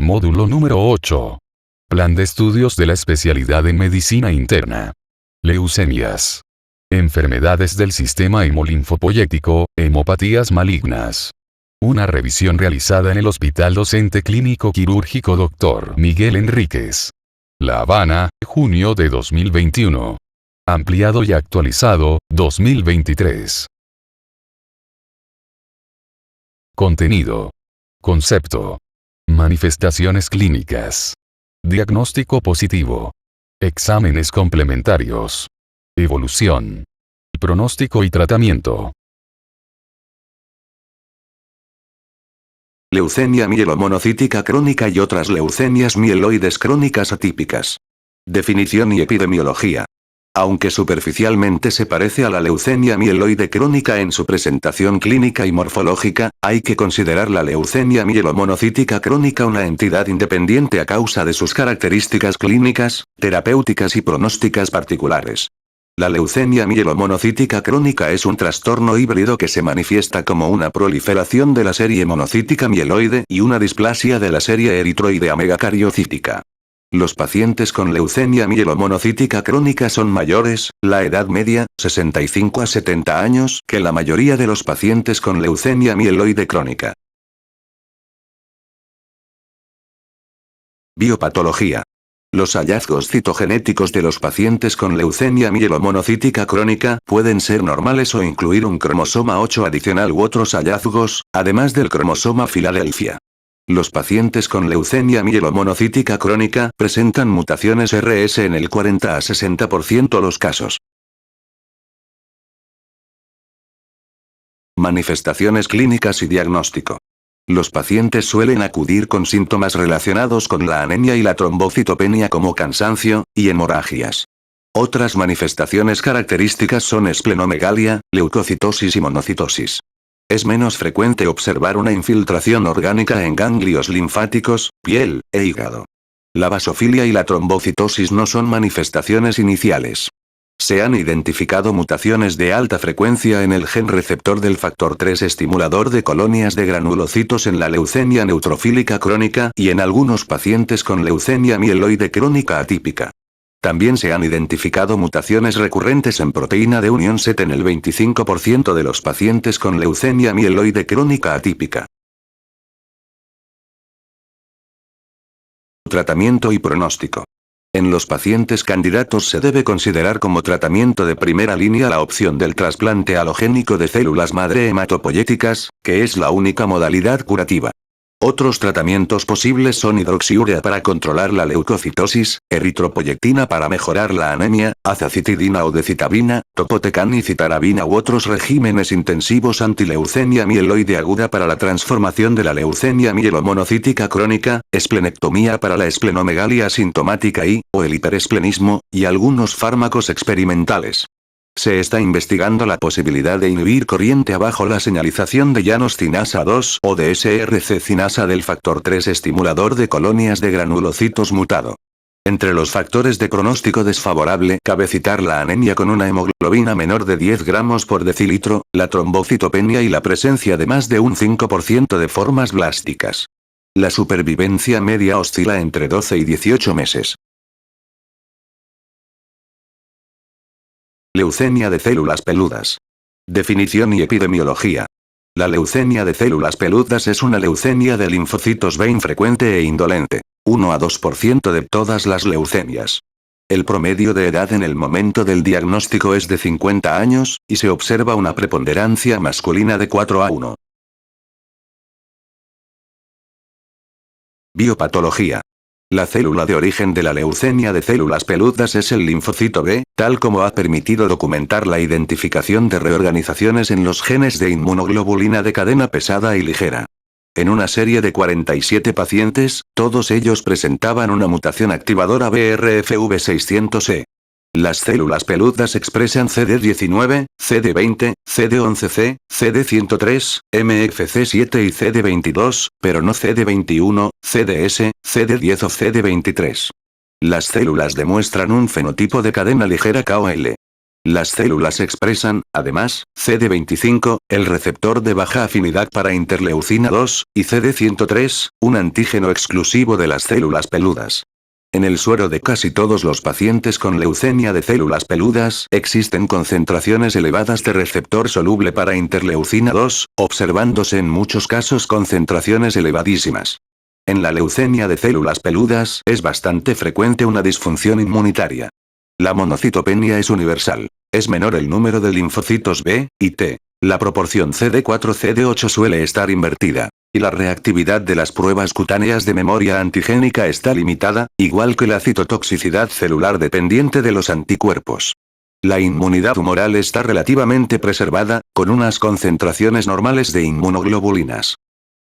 Módulo número 8. Plan de estudios de la especialidad en medicina interna. Leucemias. Enfermedades del sistema hemolinfopoyético, hemopatías malignas. Una revisión realizada en el Hospital Docente Clínico Quirúrgico Dr. Miguel Enríquez. La Habana, junio de 2021. Ampliado y actualizado, 2023. Contenido. Concepto. Manifestaciones clínicas. Diagnóstico positivo. Exámenes complementarios. Evolución. Pronóstico y tratamiento. Leucemia mielomonocítica crónica y otras leucemias mieloides crónicas atípicas. Definición y epidemiología. Aunque superficialmente se parece a la leucemia mieloide crónica en su presentación clínica y morfológica, hay que considerar la leucemia mielomonocítica crónica una entidad independiente a causa de sus características clínicas, terapéuticas y pronósticas particulares. La leucemia mielomonocítica crónica es un trastorno híbrido que se manifiesta como una proliferación de la serie monocítica mieloide y una displasia de la serie eritroidea megacariocítica. Los pacientes con leucemia mielomonocítica crónica son mayores, la edad media, 65 a 70 años, que la mayoría de los pacientes con leucemia mieloide crónica. Biopatología. Los hallazgos citogenéticos de los pacientes con leucemia mielomonocítica crónica pueden ser normales o incluir un cromosoma 8 adicional u otros hallazgos, además del cromosoma Filadelfia. Los pacientes con leucemia mielomonocítica crónica presentan mutaciones RS en el 40 a 60% de los casos. Manifestaciones clínicas y diagnóstico. Los pacientes suelen acudir con síntomas relacionados con la anemia y la trombocitopenia como cansancio y hemorragias. Otras manifestaciones características son esplenomegalia, leucocitosis y monocitosis. Es menos frecuente observar una infiltración orgánica en ganglios linfáticos, piel, e hígado. La basofilia y la trombocitosis no son manifestaciones iniciales. Se han identificado mutaciones de alta frecuencia en el gen receptor del factor 3 estimulador de colonias de granulocitos en la leucemia neutrofílica crónica y en algunos pacientes con leucemia mieloide crónica atípica. También se han identificado mutaciones recurrentes en proteína de unión SET en el 25% de los pacientes con leucemia mieloide crónica atípica. Tratamiento y pronóstico. En los pacientes candidatos se debe considerar como tratamiento de primera línea la opción del trasplante halogénico de células madre hematopoyéticas, que es la única modalidad curativa. Otros tratamientos posibles son hidroxiurea para controlar la leucocitosis, eritropoyetina para mejorar la anemia, azacitidina o decitabina, topotecan y citarabina u otros regímenes intensivos antileucemia mieloide aguda para la transformación de la leucemia mielomonocítica crónica, esplenectomía para la esplenomegalia asintomática o el hiperesplenismo, y algunos fármacos experimentales. Se está investigando la posibilidad de inhibir corriente abajo la señalización de Janus cinasa 2 o de SRC cinasa del factor 3 estimulador de colonias de granulocitos mutado. Entre los factores de pronóstico desfavorable cabe citar la anemia con una hemoglobina menor de 10 gramos por decilitro, la trombocitopenia y la presencia de más de un 5% de formas blásticas. La supervivencia media oscila entre 12 y 18 meses. Leucemia de células peludas. Definición y epidemiología. La leucemia de células peludas es una leucemia de linfocitos B infrecuente e indolente. 1 a 2% de todas las leucemias. El promedio de edad en el momento del diagnóstico es de 50 años, y se observa una preponderancia masculina de 4 a 1. Biopatología. La célula de origen de la leucemia de células peludas es el linfocito B, tal como ha permitido documentar la identificación de reorganizaciones en los genes de inmunoglobulina de cadena pesada y ligera. En una serie de 47 pacientes, todos ellos presentaban una mutación activadora BRFV600E. Las células peludas expresan CD19, CD20, CD11C, CD103, MFC7 y CD22, pero no CD21, CDS, CD10 o CD23. Las células demuestran un fenotipo de cadena ligera KOL. Las células expresan, además, CD25, el receptor de baja afinidad para interleucina 2, y CD103, un antígeno exclusivo de las células peludas. En el suero de casi todos los pacientes con leucemia de células peludas existen concentraciones elevadas de receptor soluble para interleucina 2, observándose en muchos casos concentraciones elevadísimas. En la leucemia de células peludas es bastante frecuente una disfunción inmunitaria. La monocitopenia es universal. Es menor el número de linfocitos B y T. La proporción CD4-CD8 suele estar invertida. Y la reactividad de las pruebas cutáneas de memoria antigénica está limitada, igual que la citotoxicidad celular dependiente de los anticuerpos. La inmunidad humoral está relativamente preservada, con unas concentraciones normales de inmunoglobulinas.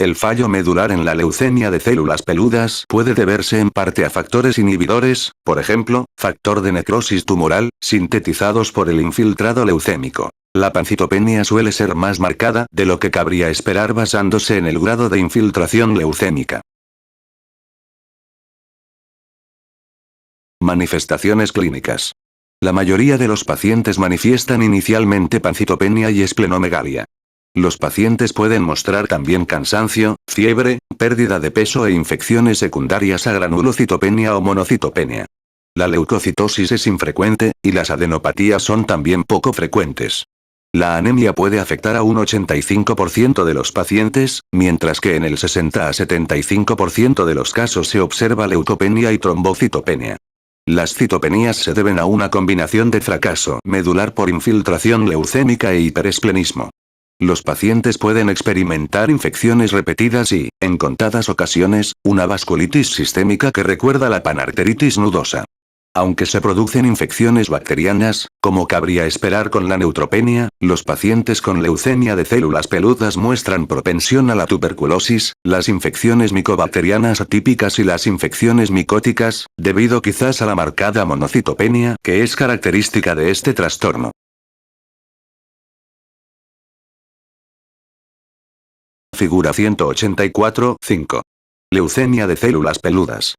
El fallo medular en la leucemia de células peludas puede deberse en parte a factores inhibidores, por ejemplo, factor de necrosis tumoral, sintetizados por el infiltrado leucémico. La pancitopenia suele ser más marcada de lo que cabría esperar basándose en el grado de infiltración leucémica. Manifestaciones clínicas. La mayoría de los pacientes manifiestan inicialmente pancitopenia y esplenomegalia. Los pacientes pueden mostrar también cansancio, fiebre, pérdida de peso e infecciones secundarias a granulocitopenia o monocitopenia. La leucocitosis es infrecuente, y las adenopatías son también poco frecuentes. La anemia puede afectar a un 85% de los pacientes, mientras que en el 60 a 75% de los casos se observa leucopenia y trombocitopenia. Las citopenías se deben a una combinación de fracaso medular por infiltración leucémica e hiperesplenismo. Los pacientes pueden experimentar infecciones repetidas y, en contadas ocasiones, una vasculitis sistémica que recuerda la panarteritis nudosa. Aunque se producen infecciones bacterianas, como cabría esperar con la neutropenia, los pacientes con leucemia de células peludas muestran propensión a la tuberculosis, las infecciones micobacterianas atípicas y las infecciones micóticas, debido quizás a la marcada monocitopenia que es característica de este trastorno. Figura 184-5. Leucemia de células peludas.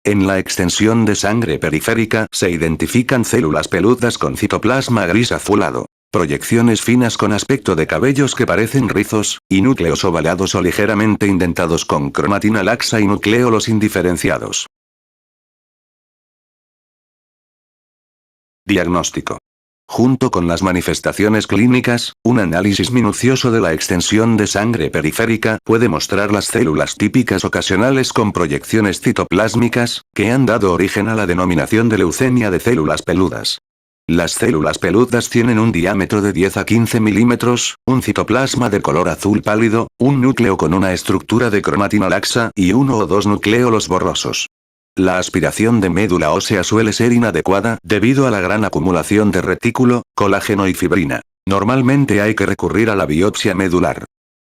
En la extensión de sangre periférica se identifican células peludas con citoplasma gris azulado, proyecciones finas con aspecto de cabellos que parecen rizos, y núcleos ovalados o ligeramente indentados con cromatina laxa y nucleolos indiferenciados. Diagnóstico. Junto con las manifestaciones clínicas, un análisis minucioso de la extensión de sangre periférica puede mostrar las células típicas ocasionales con proyecciones citoplásmicas, que han dado origen a la denominación de leucemia de células peludas. Las células peludas tienen un diámetro de 10 a 15 milímetros, un citoplasma de color azul pálido, un núcleo con una estructura de cromatina laxa y uno o dos nucleolos borrosos. La aspiración de médula ósea suele ser inadecuada debido a la gran acumulación de retículo, colágeno y fibrina. Normalmente hay que recurrir a la biopsia medular.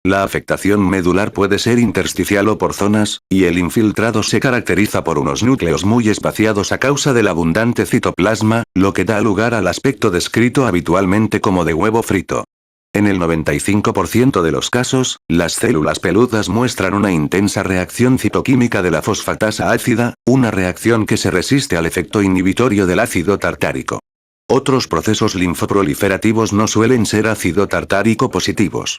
La afectación medular puede ser intersticial o por zonas, y el infiltrado se caracteriza por unos núcleos muy espaciados a causa del abundante citoplasma, lo que da lugar al aspecto descrito habitualmente como de huevo frito. En el 95% de los casos, las células peludas muestran una intensa reacción citoquímica de la fosfatasa ácida, una reacción que se resiste al efecto inhibitorio del ácido tartárico. Otros procesos linfoproliferativos no suelen ser ácido tartárico positivos.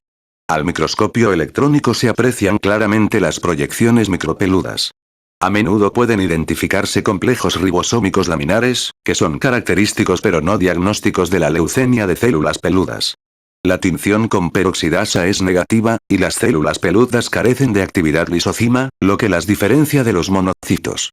Al microscopio electrónico se aprecian claramente las proyecciones micropeludas. A menudo pueden identificarse complejos ribosómicos laminares, que son característicos pero no diagnósticos de la leucemia de células peludas. La tinción con peroxidasa es negativa, y las células peludas carecen de actividad lisocima, lo que las diferencia de los monocitos.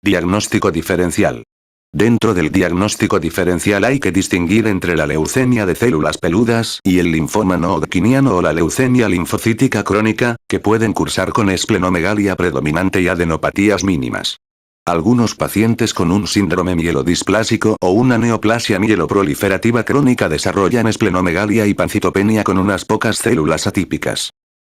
Diagnóstico diferencial. Dentro del diagnóstico diferencial hay que distinguir entre la leucemia de células peludas y el linfoma no hodgkiniano o la leucemia linfocítica crónica, que pueden cursar con esplenomegalia predominante y adenopatías mínimas. Algunos pacientes con un síndrome mielodisplásico o una neoplasia mieloproliferativa crónica desarrollan esplenomegalia y pancitopenia con unas pocas células atípicas.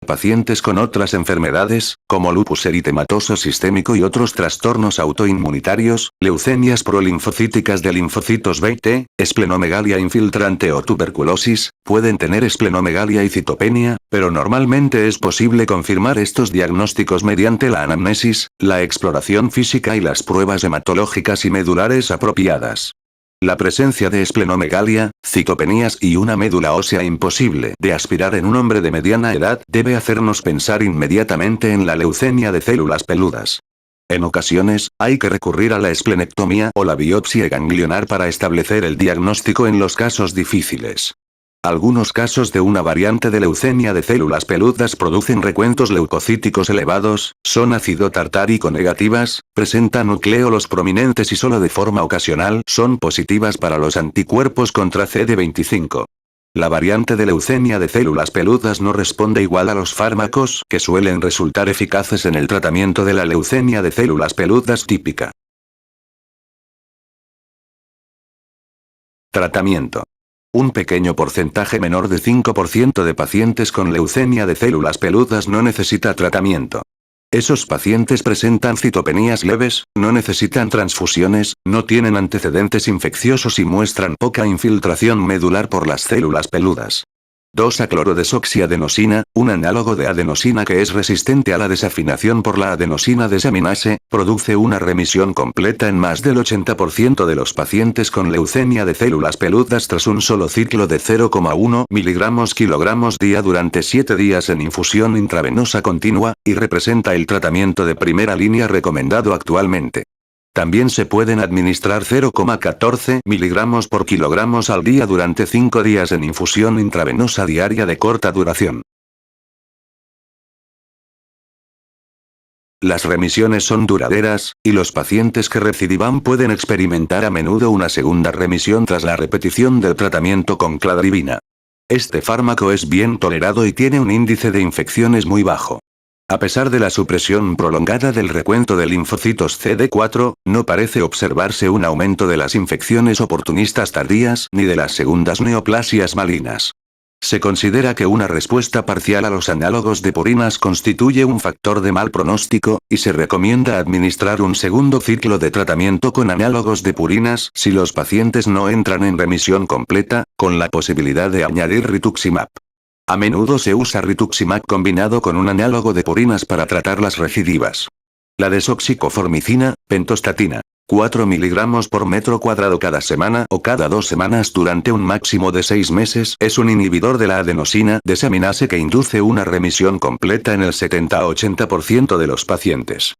Pacientes con otras enfermedades, como lupus eritematoso sistémico y otros trastornos autoinmunitarios, leucemias prolinfocíticas de linfocitos B y T, esplenomegalia infiltrante o tuberculosis, pueden tener esplenomegalia y citopenia, pero normalmente es posible confirmar estos diagnósticos mediante la anamnesis, la exploración física y las pruebas hematológicas y medulares apropiadas. La presencia de esplenomegalia, citopenías y una médula ósea imposible de aspirar en un hombre de mediana edad debe hacernos pensar inmediatamente en la leucemia de células peludas. En ocasiones, hay que recurrir a la esplenectomía o la biopsia ganglionar para establecer el diagnóstico en los casos difíciles. Algunos casos de una variante de leucemia de células peludas producen recuentos leucocíticos elevados, son ácido tartárico negativas, presentan nucleolos prominentes y solo de forma ocasional son positivas para los anticuerpos contra CD25. La variante de leucemia de células peludas no responde igual a los fármacos que suelen resultar eficaces en el tratamiento de la leucemia de células peludas típica. Tratamiento. Un pequeño porcentaje menor de 5% de pacientes con leucemia de células peludas no necesita tratamiento. Esos pacientes presentan citopenías leves, no necesitan transfusiones, no tienen antecedentes infecciosos y muestran poca infiltración medular por las células peludas. 2-aclorodesoxiadenosina, un análogo de adenosina que es resistente a la desafinación por la adenosina desaminase, produce una remisión completa en más del 80% de los pacientes con leucemia de células peludas tras un solo ciclo de 0,1 mg/kg día durante 7 días en infusión intravenosa continua, y representa el tratamiento de primera línea recomendado actualmente. También se pueden administrar 0,14 mg/kg al día durante 5 días en infusión intravenosa diaria de corta duración. Las remisiones son duraderas, y los pacientes que recidivan pueden experimentar a menudo una segunda remisión tras la repetición del tratamiento con cladribina. Este fármaco es bien tolerado y tiene un índice de infecciones muy bajo. A pesar de la supresión prolongada del recuento de linfocitos CD4, no parece observarse un aumento de las infecciones oportunistas tardías ni de las segundas neoplasias malignas. Se considera que una respuesta parcial a los análogos de purinas constituye un factor de mal pronóstico, y se recomienda administrar un segundo ciclo de tratamiento con análogos de purinas si los pacientes no entran en remisión completa, con la posibilidad de añadir rituximab. A menudo se usa rituximab combinado con un análogo de purinas para tratar las recidivas. La desoxicoformicina, pentostatina, 4 mg por metro cuadrado cada semana o cada 2 semanas durante un máximo de 6 meses, es un inhibidor de la adenosina desaminase que induce una remisión completa en el 70-80% de los pacientes.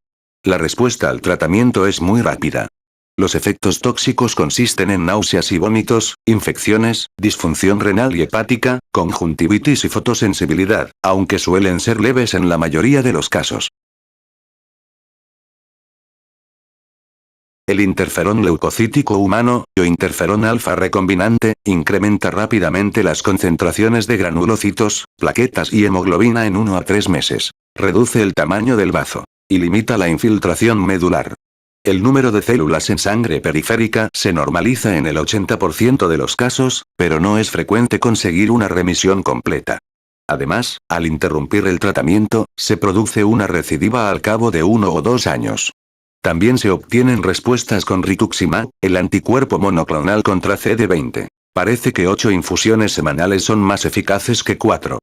La respuesta al tratamiento es muy rápida. Los efectos tóxicos consisten en náuseas y vómitos, infecciones, disfunción renal y hepática, conjuntivitis y fotosensibilidad, aunque suelen ser leves en la mayoría de los casos. El interferón leucocítico humano, o interferón alfa recombinante, incrementa rápidamente las concentraciones de granulocitos, plaquetas y hemoglobina en 1 a 3 meses. Reduce el tamaño del bazo. Y limita la infiltración medular. El número de células en sangre periférica se normaliza en el 80% de los casos, pero no es frecuente conseguir una remisión completa. Además, al interrumpir el tratamiento, se produce una recidiva al cabo de 1 o 2 años. También se obtienen respuestas con rituximab, el anticuerpo monoclonal contra CD20. Parece que 8 infusiones semanales son más eficaces que 4.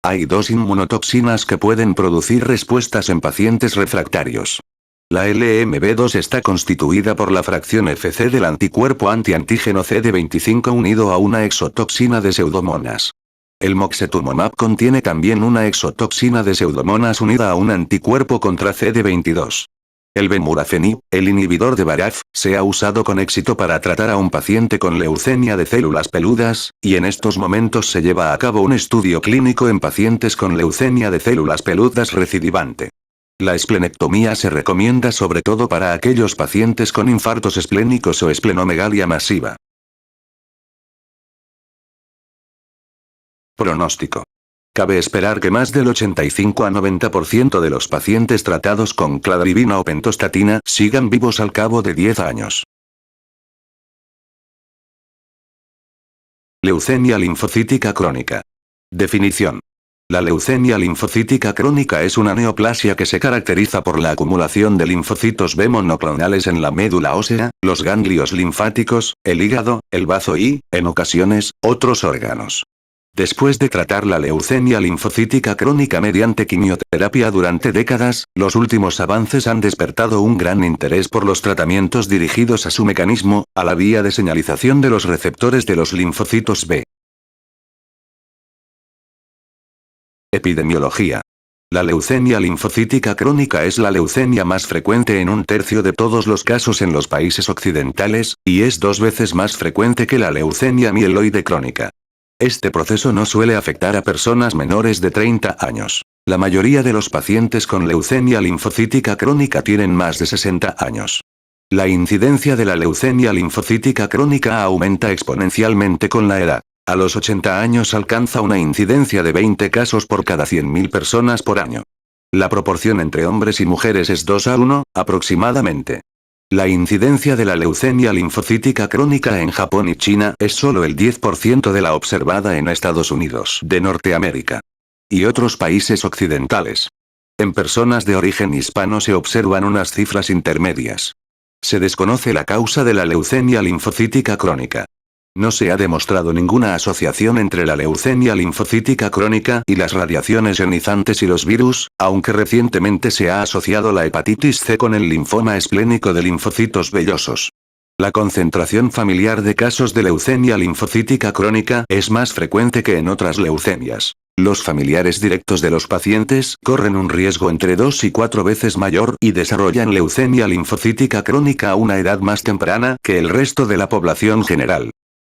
Hay 2 inmunotoxinas que pueden producir respuestas en pacientes refractarios. La LMB2 está constituida por la fracción Fc del anticuerpo antiantígeno CD25 unido a una exotoxina de pseudomonas. El moxetumomab contiene también una exotoxina de pseudomonas unida a un anticuerpo contra CD22. El bemurafenib, el inhibidor de BRAF, se ha usado con éxito para tratar a un paciente con leucemia de células peludas, y en estos momentos se lleva a cabo un estudio clínico en pacientes con leucemia de células peludas recidivante. La esplenectomía se recomienda sobre todo para aquellos pacientes con infartos esplénicos o esplenomegalia masiva. Pronóstico. Cabe esperar que más del 85 a 90% de los pacientes tratados con cladribina o pentostatina sigan vivos al cabo de 10 años. Leucemia linfocítica crónica. Definición. La leucemia linfocítica crónica es una neoplasia que se caracteriza por la acumulación de linfocitos B monoclonales en la médula ósea, los ganglios linfáticos, el hígado, el bazo y, en ocasiones, otros órganos. Después de tratar la leucemia linfocítica crónica mediante quimioterapia durante décadas, los últimos avances han despertado un gran interés por los tratamientos dirigidos a su mecanismo, a la vía de señalización de los receptores de los linfocitos B. Epidemiología. La leucemia linfocítica crónica es la leucemia más frecuente en un tercio de todos los casos en los países occidentales, y es 2 veces más frecuente que la leucemia mieloide crónica. Este proceso no suele afectar a personas menores de 30 años. La mayoría de los pacientes con leucemia linfocítica crónica tienen más de 60 años. La incidencia de la leucemia linfocítica crónica aumenta exponencialmente con la edad. A los 80 años alcanza una incidencia de 20 casos por cada 100.000 personas por año. La proporción entre hombres y mujeres es 2:1, aproximadamente. La incidencia de la leucemia linfocítica crónica en Japón y China es solo el 10% de la observada en Estados Unidos de Norteamérica y otros países occidentales. En personas de origen hispano se observan unas cifras intermedias. Se desconoce la causa de la leucemia linfocítica crónica. No se ha demostrado ninguna asociación entre la leucemia linfocítica crónica y las radiaciones ionizantes y los virus, aunque recientemente se ha asociado la hepatitis C con el linfoma esplénico de linfocitos vellosos. La concentración familiar de casos de leucemia linfocítica crónica es más frecuente que en otras leucemias. Los familiares directos de los pacientes corren un riesgo entre 2 y 4 veces mayor y desarrollan leucemia linfocítica crónica a una edad más temprana que el resto de la población general.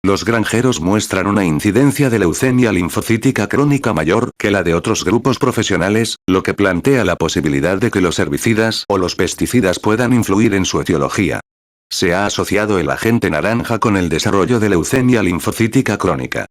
Los granjeros muestran una incidencia de leucemia linfocítica crónica mayor que la de otros grupos profesionales, lo que plantea la posibilidad de que los herbicidas o los pesticidas puedan influir en su etiología. Se ha asociado el agente naranja con el desarrollo de leucemia linfocítica crónica.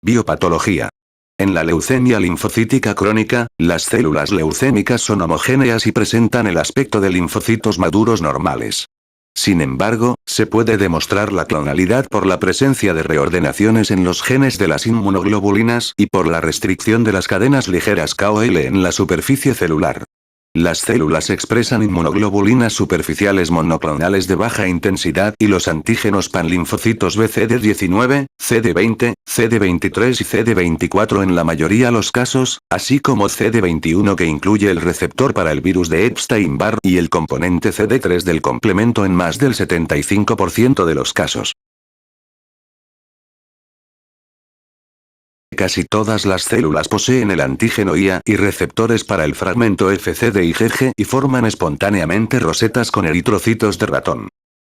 Biopatología. En la leucemia linfocítica crónica, las células leucémicas son homogéneas y presentan el aspecto de linfocitos maduros normales. Sin embargo, se puede demostrar la clonalidad por la presencia de reordenaciones en los genes de las inmunoglobulinas y por la restricción de las cadenas ligeras KOL en la superficie celular. Las células expresan inmunoglobulinas superficiales monoclonales de baja intensidad y los antígenos panlinfocitos B CD19, CD20, CD23 y CD24 en la mayoría de los casos, así como CD21 que incluye el receptor para el virus de Epstein-Barr y el componente CD3 del complemento en más del 75% de los casos. Casi todas las células poseen el antígeno IA y receptores para el fragmento FCD y IgG y forman espontáneamente rosetas con eritrocitos de ratón.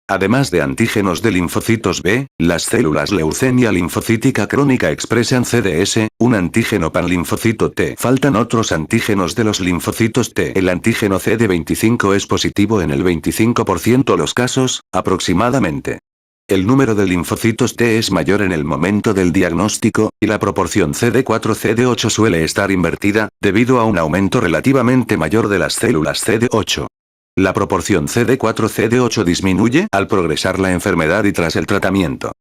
Además de antígenos de linfocitos B, las células leucemia linfocítica crónica expresan CDS, un antígeno panlinfocito T. Faltan otros antígenos de los linfocitos T. El antígeno CD25 es positivo en el 25% de los casos, aproximadamente. El número de linfocitos T es mayor en el momento del diagnóstico, y la proporción CD4-CD8 suele estar invertida, debido a un aumento relativamente mayor de las células CD8. La proporción CD4-CD8 disminuye al progresar la enfermedad y tras el tratamiento.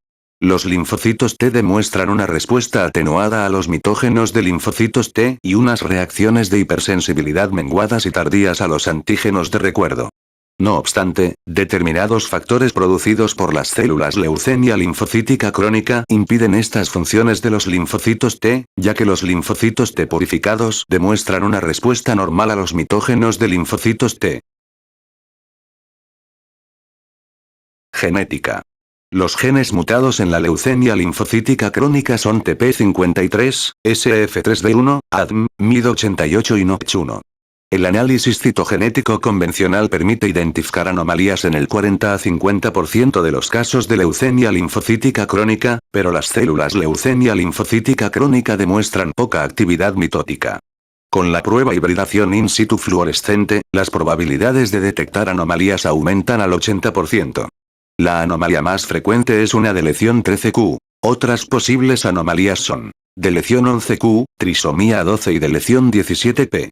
Los linfocitos T demuestran una respuesta atenuada a los mitógenos de linfocitos T y unas reacciones de hipersensibilidad menguadas y tardías a los antígenos de recuerdo. No obstante, determinados factores producidos por las células leucemia linfocítica crónica impiden estas funciones de los linfocitos T, ya que los linfocitos T purificados demuestran una respuesta normal a los mitógenos de linfocitos T. Genética. Los genes mutados en la leucemia linfocítica crónica son TP53, SF3D1, ADM, MID88 y NOTCH1. El análisis citogenético convencional permite identificar anomalías en el 40 a 50% de los casos de leucemia linfocítica crónica, pero las células leucemia linfocítica crónica demuestran poca actividad mitótica. Con la prueba hibridación in situ fluorescente, las probabilidades de detectar anomalías aumentan al 80%. La anomalía más frecuente es una deleción 13q. Otras posibles anomalías son deleción 11q, trisomía 12 y deleción 17p.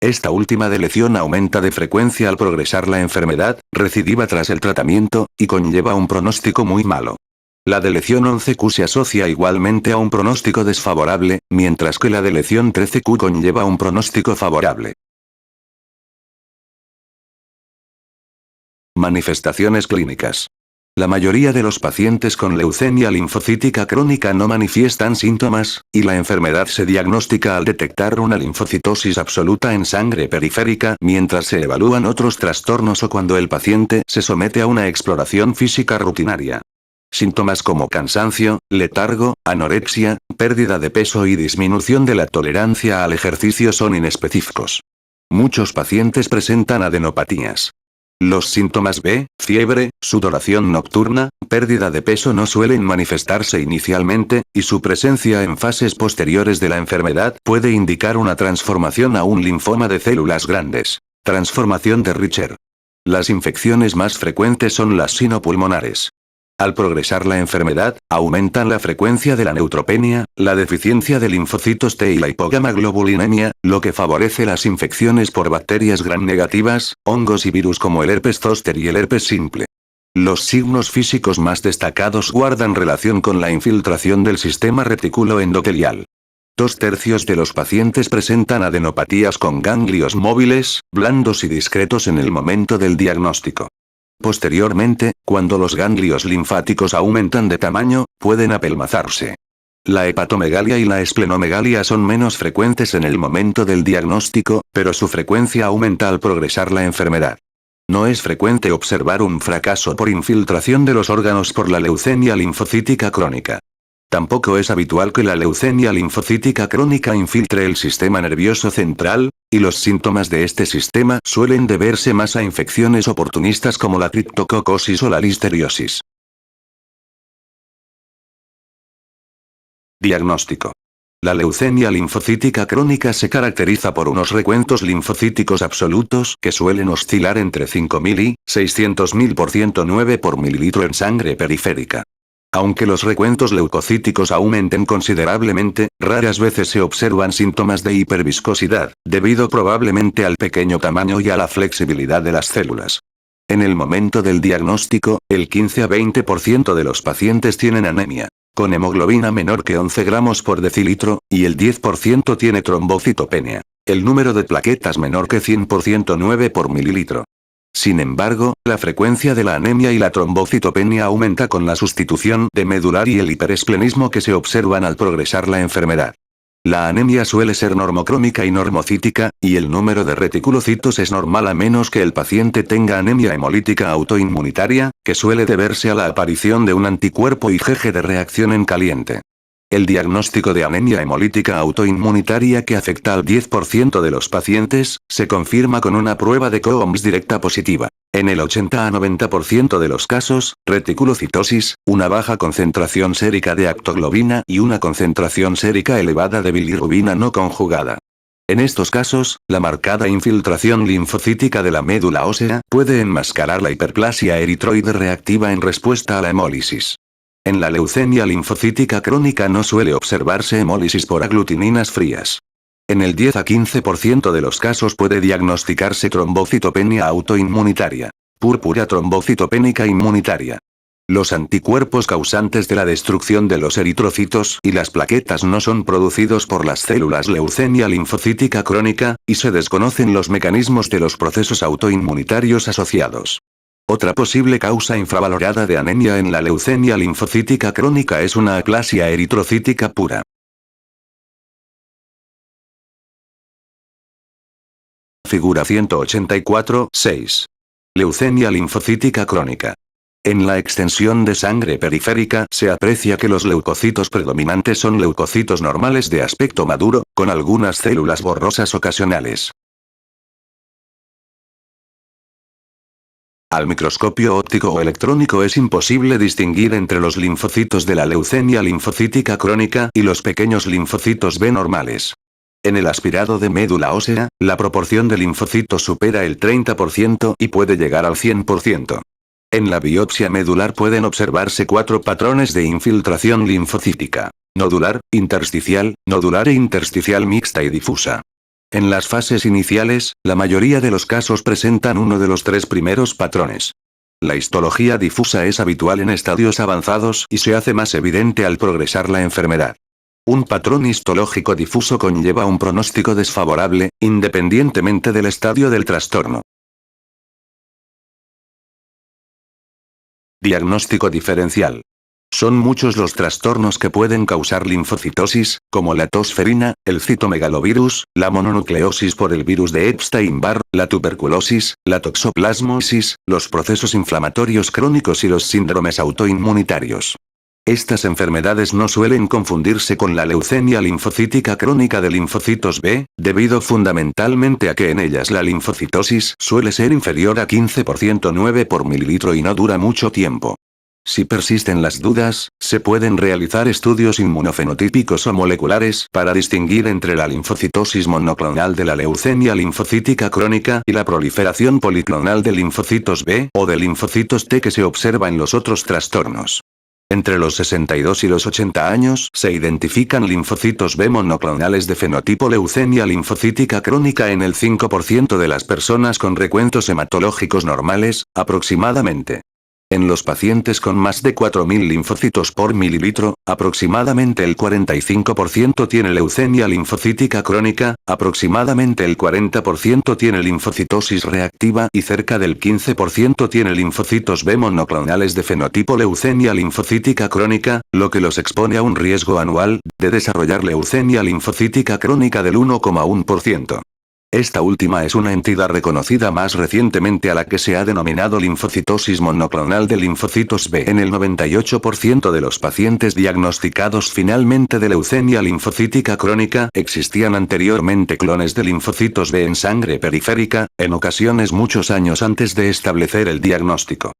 Esta última deleción aumenta de frecuencia al progresar la enfermedad, recidiva tras el tratamiento, y conlleva un pronóstico muy malo. La deleción 11Q se asocia igualmente a un pronóstico desfavorable, mientras que la deleción 13Q conlleva un pronóstico favorable. Manifestaciones clínicas. La mayoría de los pacientes con leucemia linfocítica crónica no manifiestan síntomas, y la enfermedad se diagnostica al detectar una linfocitosis absoluta en sangre periférica mientras se evalúan otros trastornos o cuando el paciente se somete a una exploración física rutinaria. Síntomas como cansancio, letargo, anorexia, pérdida de peso y disminución de la tolerancia al ejercicio son inespecíficos. Muchos pacientes presentan adenopatías. Los síntomas B, fiebre, sudoración nocturna, pérdida de peso no suelen manifestarse inicialmente, y su presencia en fases posteriores de la enfermedad puede indicar una transformación a un linfoma de células grandes. Transformación de Richter. Las infecciones más frecuentes son las sinopulmonares. Al progresar la enfermedad, aumentan la frecuencia de la neutropenia, la deficiencia de linfocitos T y la hipogamaglobulinemia, lo que favorece las infecciones por bacterias gram negativas, hongos y virus como el herpes zóster y el herpes simple. Los signos físicos más destacados guardan relación con la infiltración del sistema reticuloendotelial. 2/3 de los pacientes presentan adenopatías con ganglios móviles, blandos y discretos en el momento del diagnóstico. Posteriormente, cuando los ganglios linfáticos aumentan de tamaño, pueden apelmazarse. La hepatomegalia y la esplenomegalia son menos frecuentes en el momento del diagnóstico, pero su frecuencia aumenta al progresar la enfermedad. No es frecuente observar un fracaso por infiltración de los órganos por la leucemia linfocítica crónica. Tampoco es habitual que la leucemia linfocítica crónica infiltre el sistema nervioso central, y los síntomas de este sistema suelen deberse más a infecciones oportunistas como la criptococosis o la listeriosis. Diagnóstico. La leucemia linfocítica crónica se caracteriza por unos recuentos linfocíticos absolutos que suelen oscilar entre 5.000 y 600.000 por 109 por mililitro en sangre periférica. Aunque los recuentos leucocíticos aumenten considerablemente, raras veces se observan síntomas de hiperviscosidad, debido probablemente al pequeño tamaño y a la flexibilidad de las células. En el momento del diagnóstico, el 15 a 20% de los pacientes tienen anemia, con hemoglobina menor que 11 gramos por decilitro, y el 10% tiene trombocitopenia. El número de plaquetas menor que 100 por 109 por mililitro. Sin embargo, la frecuencia de la anemia y la trombocitopenia aumenta con la sustitución de medular y el hiperesplenismo que se observan al progresar la enfermedad. La anemia suele ser normocrómica y normocítica, y el número de reticulocitos es normal a menos que el paciente tenga anemia hemolítica autoinmunitaria, que suele deberse a la aparición de un anticuerpo IgG de reacción en caliente. El diagnóstico de anemia hemolítica autoinmunitaria que afecta al 10% de los pacientes, se confirma con una prueba de Coombs directa positiva. En el 80 a 90% de los casos, reticulocitosis, una baja concentración sérica de actoglobina y una concentración sérica elevada de bilirrubina no conjugada. En estos casos, la marcada infiltración linfocítica de la médula ósea puede enmascarar la hiperplasia eritroide reactiva en respuesta a la hemólisis. En la leucemia linfocítica crónica no suele observarse hemólisis por aglutininas frías. En el 10 a 15% de los casos puede diagnosticarse trombocitopenia autoinmunitaria, púrpura trombocitopénica inmunitaria. Los anticuerpos causantes de la destrucción de los eritrocitos y las plaquetas no son producidos por las células leucemia linfocítica crónica, y se desconocen los mecanismos de los procesos autoinmunitarios asociados. Otra posible causa infravalorada de anemia en la leucemia linfocítica crónica es una aplasia eritrocítica pura. Figura 184-6. Leucemia linfocítica crónica. En la extensión de sangre periférica se aprecia que los leucocitos predominantes son leucocitos normales de aspecto maduro, con algunas células borrosas ocasionales. Al microscopio óptico o electrónico es imposible distinguir entre los linfocitos de la leucemia linfocítica crónica y los pequeños linfocitos B normales. En el aspirado de médula ósea, la proporción de linfocitos supera el 30% y puede llegar al 100%. En la biopsia medular pueden observarse 4 patrones de infiltración linfocítica: nodular, intersticial e intersticial mixta y difusa. En las fases iniciales, la mayoría de los casos presentan uno de los 3 primeros patrones. La histología difusa es habitual en estadios avanzados y se hace más evidente al progresar la enfermedad. Un patrón histológico difuso conlleva un pronóstico desfavorable, independientemente del estadio del trastorno. Diagnóstico diferencial. Son muchos los trastornos que pueden causar linfocitosis, como la tosferina, el citomegalovirus, la mononucleosis por el virus de Epstein-Barr, la tuberculosis, la toxoplasmosis, los procesos inflamatorios crónicos y los síndromes autoinmunitarios. Estas enfermedades no suelen confundirse con la leucemia linfocítica crónica de linfocitos B, debido fundamentalmente a que en ellas la linfocitosis suele ser inferior a 15% 9 por mililitro y no dura mucho tiempo. Si persisten las dudas, se pueden realizar estudios inmunofenotípicos o moleculares para distinguir entre la linfocitosis monoclonal de la leucemia linfocítica crónica y la proliferación policlonal de linfocitos B o de linfocitos T que se observa en los otros trastornos. Entre los 62 y los 80 años se identifican linfocitos B monoclonales de fenotipo leucemia linfocítica crónica en el 5% de las personas con recuentos hematológicos normales, aproximadamente. En los pacientes con más de 4.000 linfocitos por mililitro, aproximadamente el 45% tiene leucemia linfocítica crónica, aproximadamente el 40% tiene linfocitosis reactiva y cerca del 15% tiene linfocitos B monoclonales de fenotipo leucemia linfocítica crónica, lo que los expone a un riesgo anual de desarrollar leucemia linfocítica crónica del 1,1%. Esta última es una entidad reconocida más recientemente a la que se ha denominado linfocitosis monoclonal de linfocitos B. En el 98% de los pacientes diagnosticados finalmente de leucemia linfocítica crónica existían anteriormente clones de linfocitos B en sangre periférica, en ocasiones muchos años antes de establecer el diagnóstico.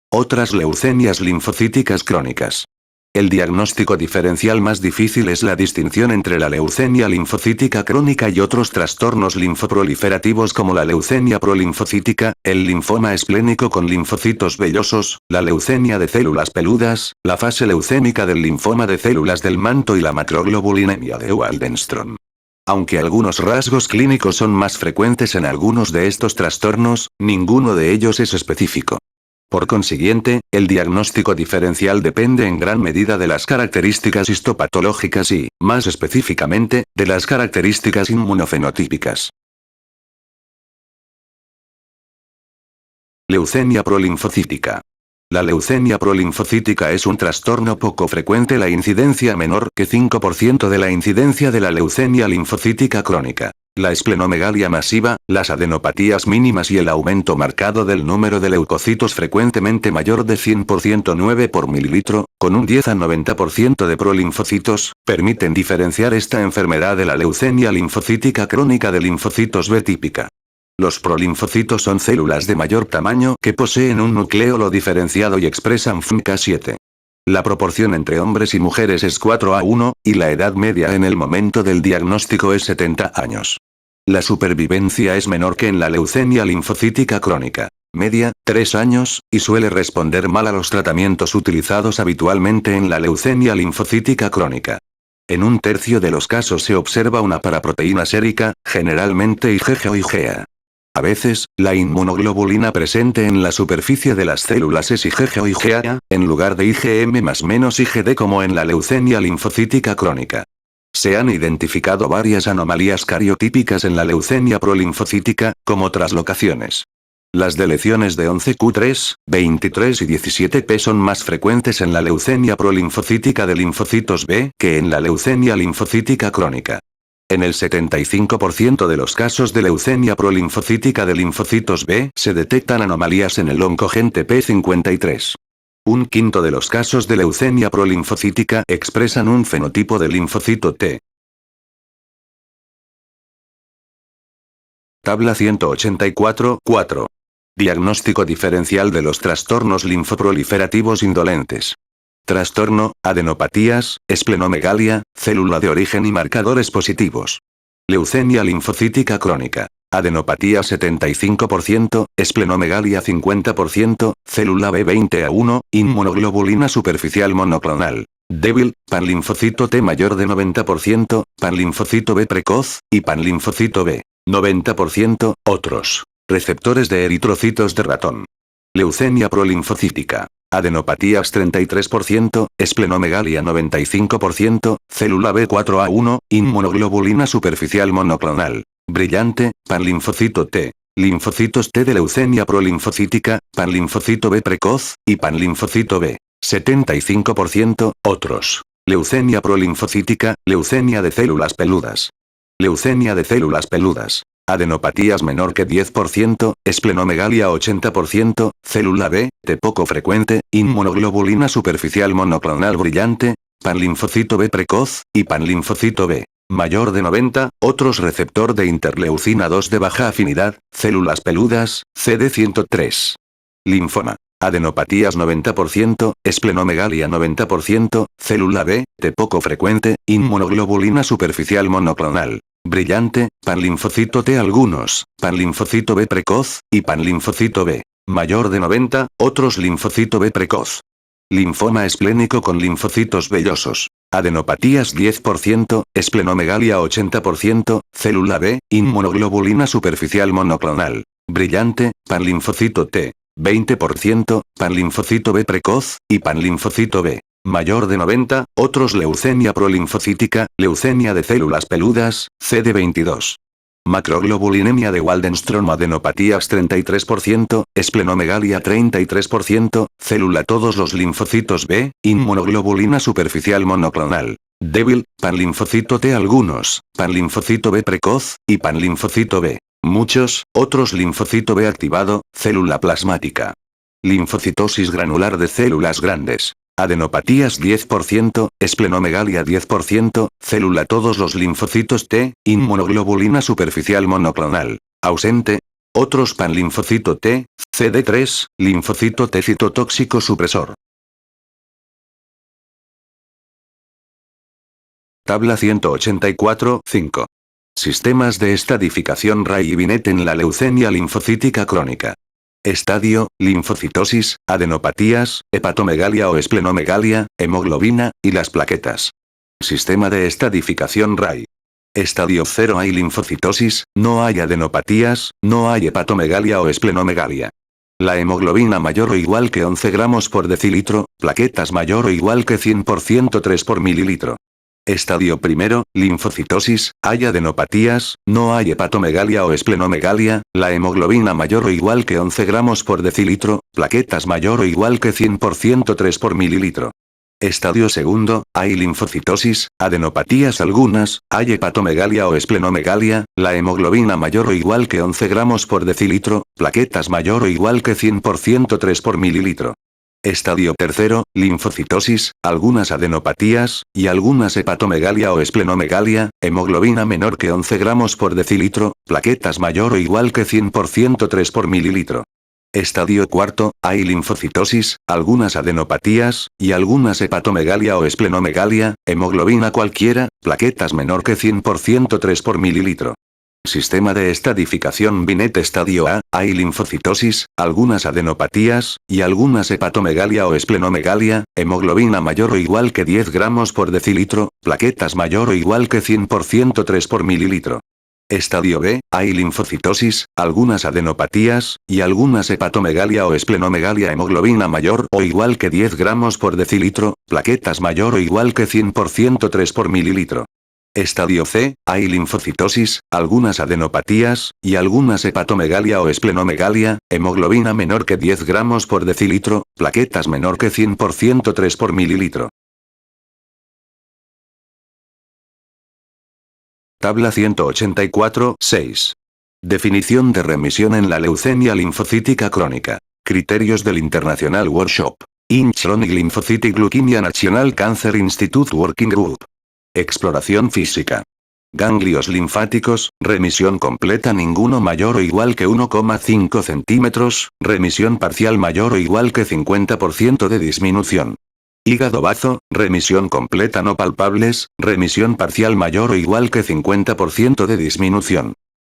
Otras leucemias linfocíticas crónicas. El diagnóstico diferencial más difícil es la distinción entre la leucemia linfocítica crónica y otros trastornos linfoproliferativos como la leucemia prolinfocítica, el linfoma esplénico con linfocitos vellosos, la leucemia de células peludas, la fase leucémica del linfoma de células del manto y la macroglobulinemia de Waldenström. Aunque algunos rasgos clínicos son más frecuentes en algunos de estos trastornos, ninguno de ellos es específico. Por consiguiente, el diagnóstico diferencial depende en gran medida de las características histopatológicas y, más específicamente, de las características inmunofenotípicas. Leucemia prolinfocítica. La leucemia prolinfocítica es un trastorno poco frecuente, la incidencia menor que 5% de la incidencia de la leucemia linfocítica crónica. La esplenomegalia masiva, las adenopatías mínimas y el aumento marcado del número de leucocitos frecuentemente mayor de 100% 9 por mililitro, con un 10 a 90% de prolinfocitos, permiten diferenciar esta enfermedad de la leucemia linfocítica crónica de linfocitos B típica. Los prolinfocitos son células de mayor tamaño que poseen un nucleolo diferenciado y expresan FMK7. La proporción entre hombres y mujeres es 4:1, y la edad media en el momento del diagnóstico es 70 años. La supervivencia es menor que en la leucemia linfocítica crónica. Media, 3 años, y suele responder mal a los tratamientos utilizados habitualmente en la leucemia linfocítica crónica. En un tercio de los casos se observa una paraproteína sérica, generalmente IgG o IgA. A veces, la inmunoglobulina presente en la superficie de las células es IgG o IgA, en lugar de IgM más menos IgD como en la leucemia linfocítica crónica. Se han identificado varias anomalías cariotípicas en la leucemia prolinfocítica, como traslocaciones. Las deleciones de 11q3, 23 y 17p son más frecuentes en la leucemia prolinfocítica de linfocitos B que en la leucemia linfocítica crónica. En el 75% de los casos de leucemia prolinfocítica de linfocitos B se detectan anomalías en el oncogen TP53. Un quinto de los casos de leucemia prolinfocítica expresan un fenotipo de linfocito T. Tabla 184.4. Diagnóstico diferencial de los trastornos linfoproliferativos indolentes. Trastorno, adenopatías, esplenomegalia, célula de origen y marcadores positivos. Leucemia linfocítica crónica. Adenopatía 75%, esplenomegalia 50%, célula B 20:1, inmunoglobulina superficial monoclonal. Débil, panlinfocito T mayor de 90%, panlinfocito B precoz, y panlinfocito B. 90%, otros. Receptores de eritrocitos de ratón. Leucemia prolinfocítica. Adenopatías 33%, esplenomegalia 95%, célula B4A1, inmunoglobulina superficial monoclonal. Brillante, panlinfocito T. Linfocitos T de leucemia prolinfocítica, panlinfocito B precoz, y panlinfocito B. 75%, otros. Leucemia prolinfocítica, leucemia de células peludas. Leucemia de células peludas. Adenopatías menor que 10%, esplenomegalia 80%, célula B, T poco frecuente, inmunoglobulina superficial monoclonal brillante, panlinfocito B precoz, y panlinfocito B. Mayor de 90, otros receptor de interleucina 2 de baja afinidad, células peludas, CD103. Linfoma. Adenopatías 90%, esplenomegalia 90%, célula B, T poco frecuente, inmunoglobulina superficial monoclonal. Brillante, panlinfocito T algunos, panlinfocito B precoz, y panlinfocito B. Mayor de 90, otros linfocito B precoz. Linfoma esplénico con linfocitos vellosos. Adenopatías 10%, esplenomegalia 80%, célula B, inmunoglobulina superficial monoclonal. Brillante, panlinfocito T. 20%, panlinfocito B precoz, y panlinfocito B. Mayor de 90, otros leucemia prolinfocítica, leucemia de células peludas, CD22. Macroglobulinemia de Waldenström adenopatías 33%, esplenomegalia 33%, célula todos los linfocitos B, inmunoglobulina superficial monoclonal. Débil, panlinfocito T algunos, panlinfocito B precoz, y panlinfocito B. Muchos, otros linfocito B activado, célula plasmática. Linfocitosis granular de células grandes. Adenopatías 10%, esplenomegalia 10%, célula todos los linfocitos T, inmunoglobulina superficial monoclonal. Ausente. Otros panlinfocito T, CD3, linfocito T citotóxico supresor. Tabla 184, 5. Sistemas de estadificación Ray y Binet en la leucemia linfocítica crónica. Estadio, linfocitosis, adenopatías, hepatomegalia o esplenomegalia, hemoglobina, y las plaquetas. Sistema de estadificación Ray. Estadio 0 hay linfocitosis, no hay adenopatías, no hay hepatomegalia o esplenomegalia. La hemoglobina mayor o igual que 11 gramos por decilitro, plaquetas mayor o igual que 100% 3 por mililitro. Estadio primero, linfocitosis, hay adenopatías, no hay hepatomegalia o esplenomegalia, la hemoglobina mayor o igual que 11 gramos por decilitro, plaquetas mayor o igual que 100% 3 por mililitro. Estadio segundo, hay linfocitosis, adenopatías algunas, hay hepatomegalia o esplenomegalia, la hemoglobina mayor o igual que 11 gramos por decilitro, plaquetas mayor o igual que 100% 3 por mililitro. Estadio tercero, linfocitosis, algunas adenopatías, y algunas hepatomegalia o esplenomegalia, hemoglobina menor que 11 gramos por decilitro, plaquetas mayor o igual que 100% 3 por mililitro. Estadio cuarto, hay linfocitosis, algunas adenopatías, y algunas hepatomegalia o esplenomegalia, hemoglobina cualquiera, plaquetas menor que 100% 3 por mililitro. Sistema de estadificación Binet estadio A, hay linfocitosis, algunas adenopatías, y algunas hepatomegalia o esplenomegalia, hemoglobina mayor o igual que 10 gramos por decilitro, plaquetas mayor o igual que 100% 3 por mililitro. Estadio B, hay linfocitosis, algunas adenopatías, y algunas hepatomegalia o esplenomegalia hemoglobina mayor o igual que 10 gramos por decilitro, plaquetas mayor o igual que 100% 3 por mililitro. Estadio C, hay linfocitosis, algunas adenopatías, y algunas hepatomegalia o esplenomegalia, hemoglobina menor que 10 gramos por decilitro, plaquetas menor que 100% 3 por mililitro. Tabla 184, 6. Definición de remisión en la leucemia linfocítica crónica. Criterios del International Workshop. In Chronic Lymphocytic Leukemia National Cancer Institute Working Group. Exploración física. Ganglios linfáticos, remisión completa ninguno mayor o igual que 1,5 centímetros, remisión parcial mayor o igual que 50% de disminución. Hígado bazo, remisión completa no palpables, remisión parcial mayor o igual que 50% de disminución.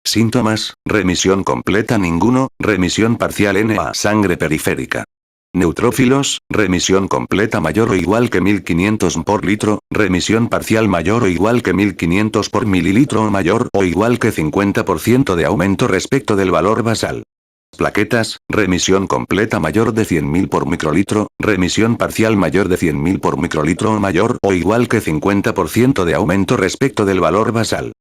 Síntomas, remisión completa ninguno, remisión parcial NA sangre periférica. Neutrófilos, remisión completa mayor o igual que 1500 por litro, remisión parcial mayor o igual que 1500 por mililitro o mayor o igual que 50% de aumento respecto del valor basal. Plaquetas, remisión completa mayor de 100.000 por microlitro, remisión parcial mayor de 100.000 por microlitro o mayor o igual que 50% de aumento respecto del valor basal.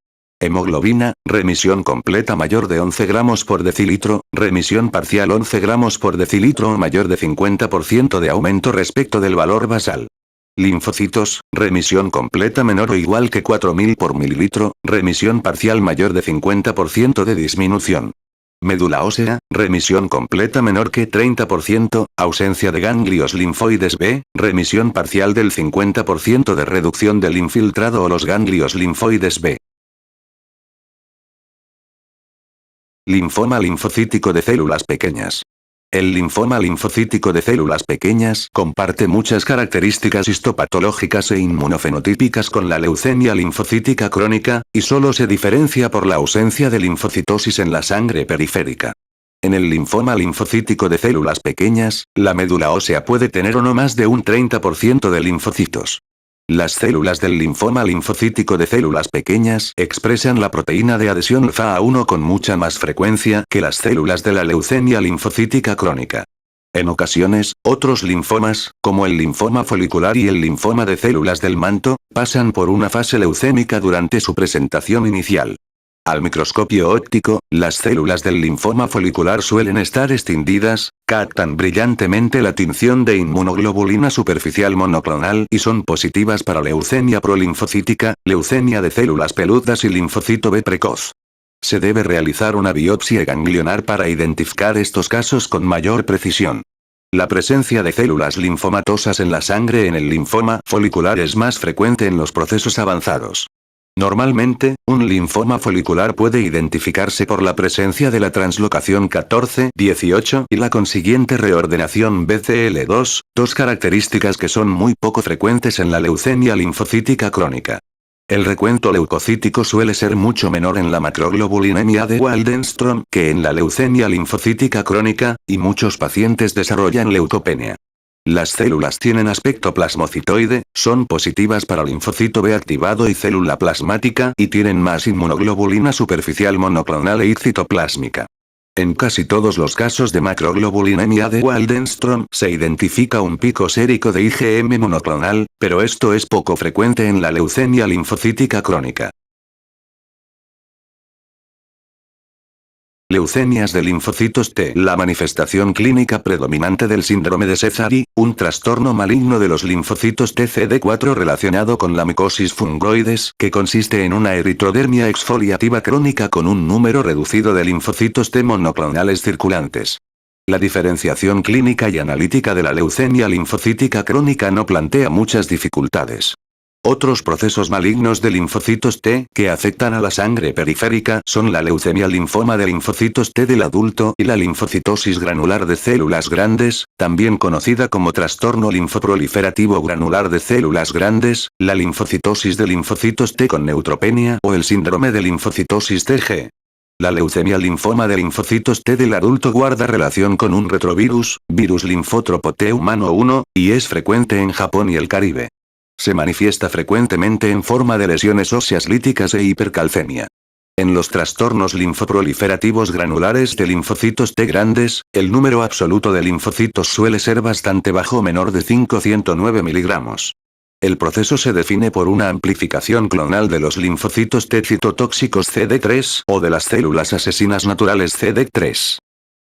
Hemoglobina, remisión completa mayor de 11 gramos por decilitro, remisión parcial 11 gramos por decilitro o mayor de 50% de aumento respecto del valor basal. Linfocitos, remisión completa menor o igual que 4.000 por mililitro, remisión parcial mayor de 50% de disminución. Médula ósea, remisión completa menor que 30%, ausencia de ganglios linfoides B, remisión parcial del 50% de reducción del infiltrado o los ganglios linfoides B. Linfoma linfocítico de células pequeñas. El linfoma linfocítico de células pequeñas comparte muchas características histopatológicas e inmunofenotípicas con la leucemia linfocítica crónica, y solo se diferencia por la ausencia de linfocitosis en la sangre periférica. En el linfoma linfocítico de células pequeñas, la médula ósea puede tener o no más de un 30% de linfocitos. Las células del linfoma linfocítico de células pequeñas expresan la proteína de adhesión FA1 con mucha más frecuencia que las células de la leucemia linfocítica crónica. En ocasiones, otros linfomas, como el linfoma folicular y el linfoma de células del manto, pasan por una fase leucémica durante su presentación inicial. Al microscopio óptico, las células del linfoma folicular suelen estar extinguidas, captan brillantemente la tinción de inmunoglobulina superficial monoclonal y son positivas para leucemia prolinfocítica, leucemia de células peludas y linfocito B precoz. Se debe realizar una biopsia ganglionar para identificar estos casos con mayor precisión. La presencia de células linfomatosas en la sangre en el linfoma folicular es más frecuente en los procesos avanzados. Normalmente, un linfoma folicular puede identificarse por la presencia de la translocación 14-18 y la consiguiente reordenación BCL2, dos características que son muy poco frecuentes en la leucemia linfocítica crónica. El recuento leucocítico suele ser mucho menor en la macroglobulinemia de Waldenström que en la leucemia linfocítica crónica, y muchos pacientes desarrollan leucopenia. Las células tienen aspecto plasmocitoide, son positivas para linfocito B activado y célula plasmática y tienen más inmunoglobulina superficial monoclonal y citoplásmica. En casi todos los casos de macroglobulinemia de Waldenström se identifica un pico sérico de IgM monoclonal, pero esto es poco frecuente en la leucemia linfocítica crónica. Leucemias de linfocitos T. La manifestación clínica predominante del síndrome de Sézary, un trastorno maligno de los linfocitos T CD4 relacionado con la micosis fungoides, que consiste en una eritrodermia exfoliativa crónica con un número reducido de linfocitos T monoclonales circulantes. La diferenciación clínica y analítica de la leucemia linfocítica crónica no plantea muchas dificultades. Otros procesos malignos de linfocitos T que afectan a la sangre periférica son la leucemia linfoma de linfocitos T del adulto y la linfocitosis granular de células grandes, también conocida como trastorno linfoproliferativo granular de células grandes, la linfocitosis de linfocitos T con neutropenia o el síndrome de linfocitosis TG. La leucemia linfoma de linfocitos T del adulto guarda relación con un retrovirus, virus linfótropo T humano 1, y es frecuente en Japón y el Caribe. Se manifiesta frecuentemente en forma de lesiones óseas líticas e hipercalcemia. En los trastornos linfoproliferativos granulares de linfocitos T grandes, el número absoluto de linfocitos suele ser bastante bajo, menor de 509 miligramos. El proceso se define por una amplificación clonal de los linfocitos T citotóxicos CD3 o de las células asesinas naturales CD3.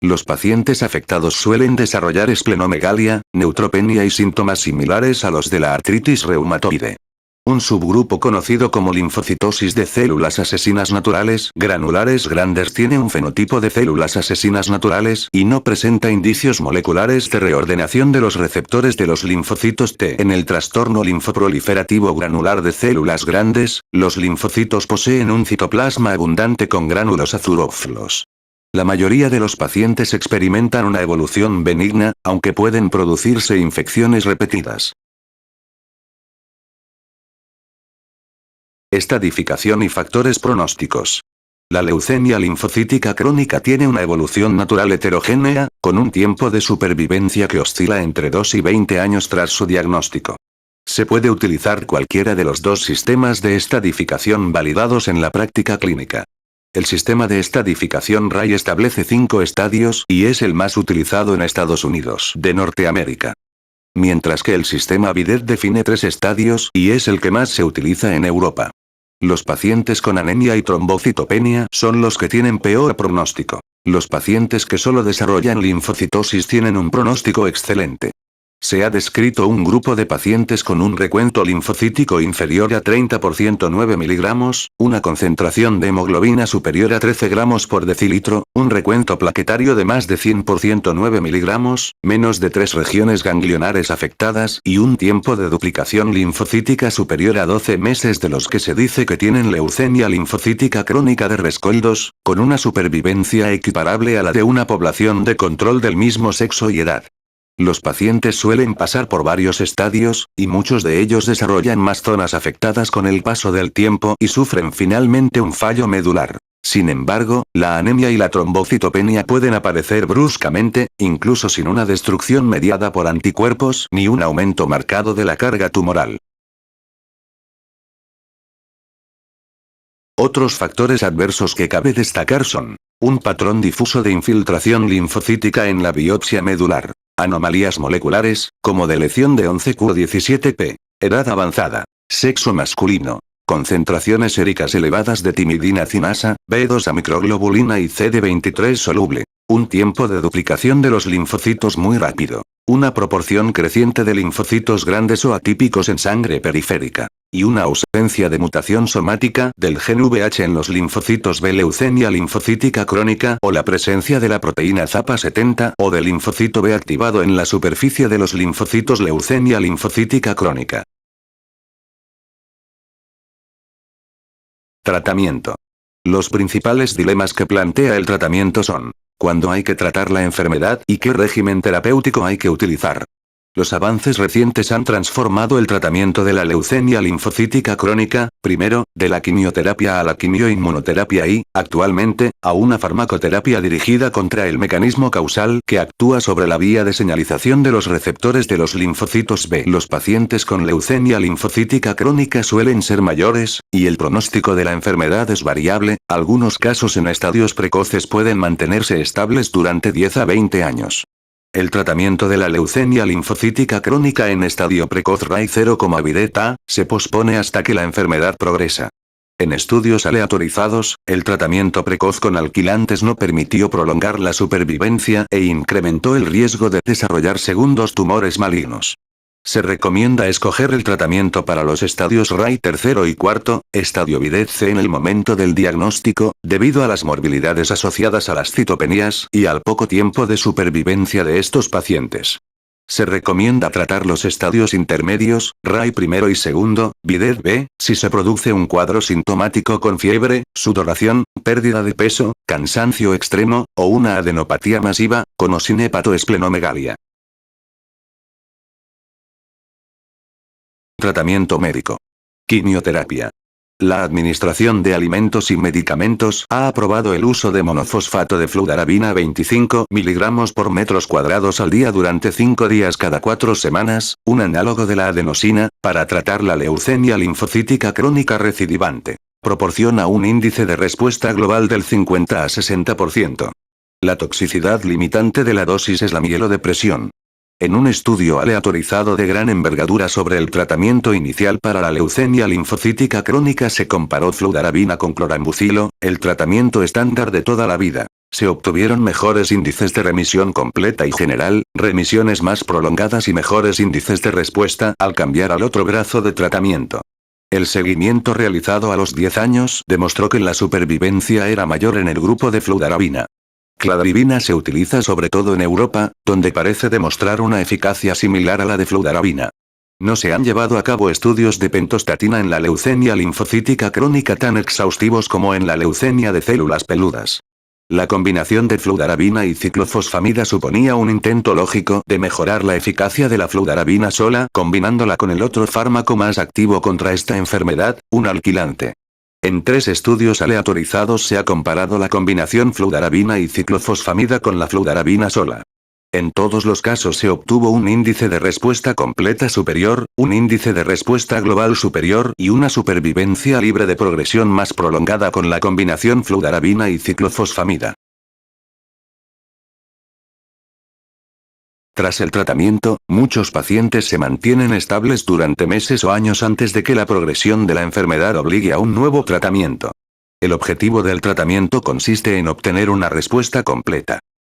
Los pacientes afectados suelen desarrollar esplenomegalia, neutropenia y síntomas similares a los de la artritis reumatoide. Un subgrupo conocido como linfocitosis de células asesinas naturales granulares grandes tiene un fenotipo de células asesinas naturales y no presenta indicios moleculares de reordenación de los receptores de los linfocitos T. En el trastorno linfoproliferativo granular de células grandes, los linfocitos poseen un citoplasma abundante con gránulos azurófilos. La mayoría de los pacientes experimentan una evolución benigna, aunque pueden producirse infecciones repetidas. Estadificación y factores pronósticos. La leucemia linfocítica crónica tiene una evolución natural heterogénea, con un tiempo de supervivencia que oscila entre 2 y 20 años tras su diagnóstico. Se puede utilizar cualquiera de los dos sistemas de estadificación validados en la práctica clínica. El sistema de estadificación RAI establece 5 estadios y es el más utilizado en Estados Unidos de Norteamérica. Mientras que el sistema Bidet define 3 estadios y es el que más se utiliza en Europa. Los pacientes con anemia y trombocitopenia son los que tienen peor pronóstico. Los pacientes que solo desarrollan linfocitosis tienen un pronóstico excelente. Se ha descrito un grupo de pacientes con un recuento linfocítico inferior a 30% 9 miligramos, una concentración de hemoglobina superior a 13 gramos por decilitro, un recuento plaquetario de más de 100% 9 miligramos, menos de 3 regiones ganglionares afectadas y un tiempo de duplicación linfocítica superior a 12 meses, de los que se dice que tienen leucemia linfocítica crónica de Rescoldos, con una supervivencia equiparable a la de una población de control del mismo sexo y edad. Los pacientes suelen pasar por varios estadios, y muchos de ellos desarrollan más zonas afectadas con el paso del tiempo y sufren finalmente un fallo medular. Sin embargo, la anemia y la trombocitopenia pueden aparecer bruscamente, incluso sin una destrucción mediada por anticuerpos ni un aumento marcado de la carga tumoral. Otros factores adversos que cabe destacar son: un patrón difuso de infiltración linfocítica en la biopsia medular. Anomalías moleculares, como deleción de 11q17p. Edad avanzada. Sexo masculino. Concentraciones séricas elevadas de timidina cinasa, B2 microglobulina y CD23 soluble. Un tiempo de duplicación de los linfocitos muy rápido. Una proporción creciente de linfocitos grandes o atípicos en sangre periférica. Y una ausencia de mutación somática del gen VH en los linfocitos B. Leucemia linfocítica crónica, o la presencia de la proteína Zapa70 o del linfocito B activado en la superficie de los linfocitos. Leucemia linfocítica crónica. Tratamiento. Los principales dilemas que plantea el tratamiento son: ¿cuándo hay que tratar la enfermedad y qué régimen terapéutico hay que utilizar? Los avances recientes han transformado el tratamiento de la leucemia linfocítica crónica, primero, de la quimioterapia a la quimioinmunoterapia y, actualmente, a una farmacoterapia dirigida contra el mecanismo causal que actúa sobre la vía de señalización de los receptores de los linfocitos B. Los pacientes con leucemia linfocítica crónica suelen ser mayores, y el pronóstico de la enfermedad es variable. Algunos casos en estadios precoces pueden mantenerse estables durante 10 a 20 años. El tratamiento de la leucemia linfocítica crónica en estadio precoz RAI 0, Bidet A, se pospone hasta que la enfermedad progresa. En estudios aleatorizados, el tratamiento precoz con alquilantes no permitió prolongar la supervivencia e incrementó el riesgo de desarrollar segundos tumores malignos. Se recomienda escoger el tratamiento para los estadios RAI tercero y cuarto, estadio Bidet C en el momento del diagnóstico, debido a las morbilidades asociadas a las citopenias y al poco tiempo de supervivencia de estos pacientes. Se recomienda tratar los estadios intermedios, RAI primero y segundo, Bidet B, si se produce un cuadro sintomático con fiebre, sudoración, pérdida de peso, cansancio extremo, o una adenopatía masiva, con o sin hepatoesplenomegalia. Tratamiento médico. Quimioterapia. La Administración de Alimentos y Medicamentos ha aprobado el uso de monofosfato de fludarabina 25 mg por metros cuadrados al día durante 5 días cada 4 semanas, un análogo de la adenosina, para tratar la leucemia linfocítica crónica recidivante. Proporciona un índice de respuesta global del 50 a 60%. La toxicidad limitante de la dosis es la mielodepresión. En un estudio aleatorizado de gran envergadura sobre el tratamiento inicial para la leucemia linfocítica crónica se comparó fludarabina con clorambucilo, el tratamiento estándar de toda la vida. Se obtuvieron mejores índices de remisión completa y general, remisiones más prolongadas y mejores índices de respuesta al cambiar al otro brazo de tratamiento. El seguimiento realizado a los 10 años demostró que la supervivencia era mayor en el grupo de fludarabina. Cladribina se utiliza sobre todo en Europa, donde parece demostrar una eficacia similar a la de fludarabina. No se han llevado a cabo estudios de pentostatina en la leucemia linfocítica crónica tan exhaustivos como en la leucemia de células peludas. La combinación de fludarabina y ciclofosfamida suponía un intento lógico de mejorar la eficacia de la fludarabina sola combinándola con el otro fármaco más activo contra esta enfermedad, un alquilante. En 3 estudios aleatorizados se ha comparado la combinación fludarabina y ciclofosfamida con la fludarabina sola. En todos los casos se obtuvo un índice de respuesta completa superior, un índice de respuesta global superior y una supervivencia libre de progresión más prolongada con la combinación fludarabina y ciclofosfamida. Tras el tratamiento, muchos pacientes se mantienen estables durante meses o años antes de que la progresión de la enfermedad obligue a un nuevo tratamiento. El objetivo del tratamiento consiste en obtener una respuesta completa.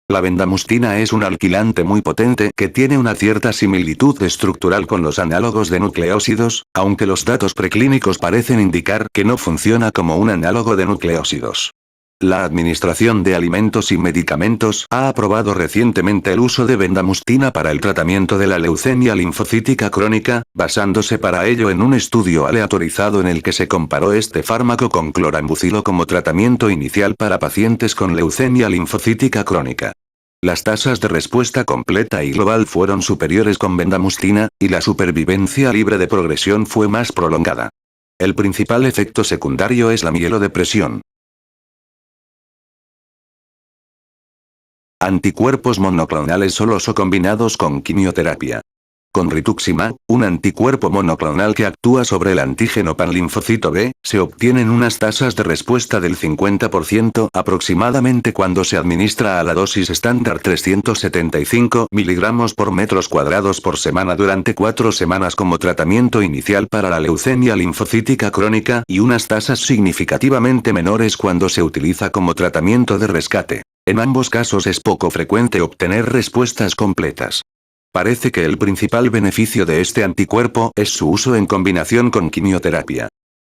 La bendamustina es un alquilante muy potente que tiene una cierta similitud estructural con los análogos de nucleósidos, aunque los datos preclínicos parecen indicar que no funciona como un análogo de nucleósidos. La Administración de Alimentos y Medicamentos ha aprobado recientemente el uso de bendamustina para el tratamiento de la leucemia linfocítica crónica, basándose para ello en un estudio aleatorizado en el que se comparó este fármaco con clorambucilo como tratamiento inicial para pacientes con leucemia linfocítica crónica. Las tasas de respuesta completa y global fueron superiores con bendamustina, y la supervivencia libre de progresión fue más prolongada. El principal efecto secundario es la mielodepresión. Anticuerpos monoclonales solos o combinados con quimioterapia. Con rituximab, un anticuerpo monoclonal que actúa sobre el antígeno panlinfocito B, se obtienen unas tasas de respuesta del 50% aproximadamente cuando se administra a la dosis estándar 375 mg por metros cuadrados por semana durante 4 semanas como tratamiento inicial para la leucemia linfocítica crónica y unas tasas significativamente menores cuando se utiliza como tratamiento de rescate. En ambos casos es poco frecuente obtener respuestas completas. Parece que el principal beneficio de este anticuerpo es su uso en combinación con quimioterapia.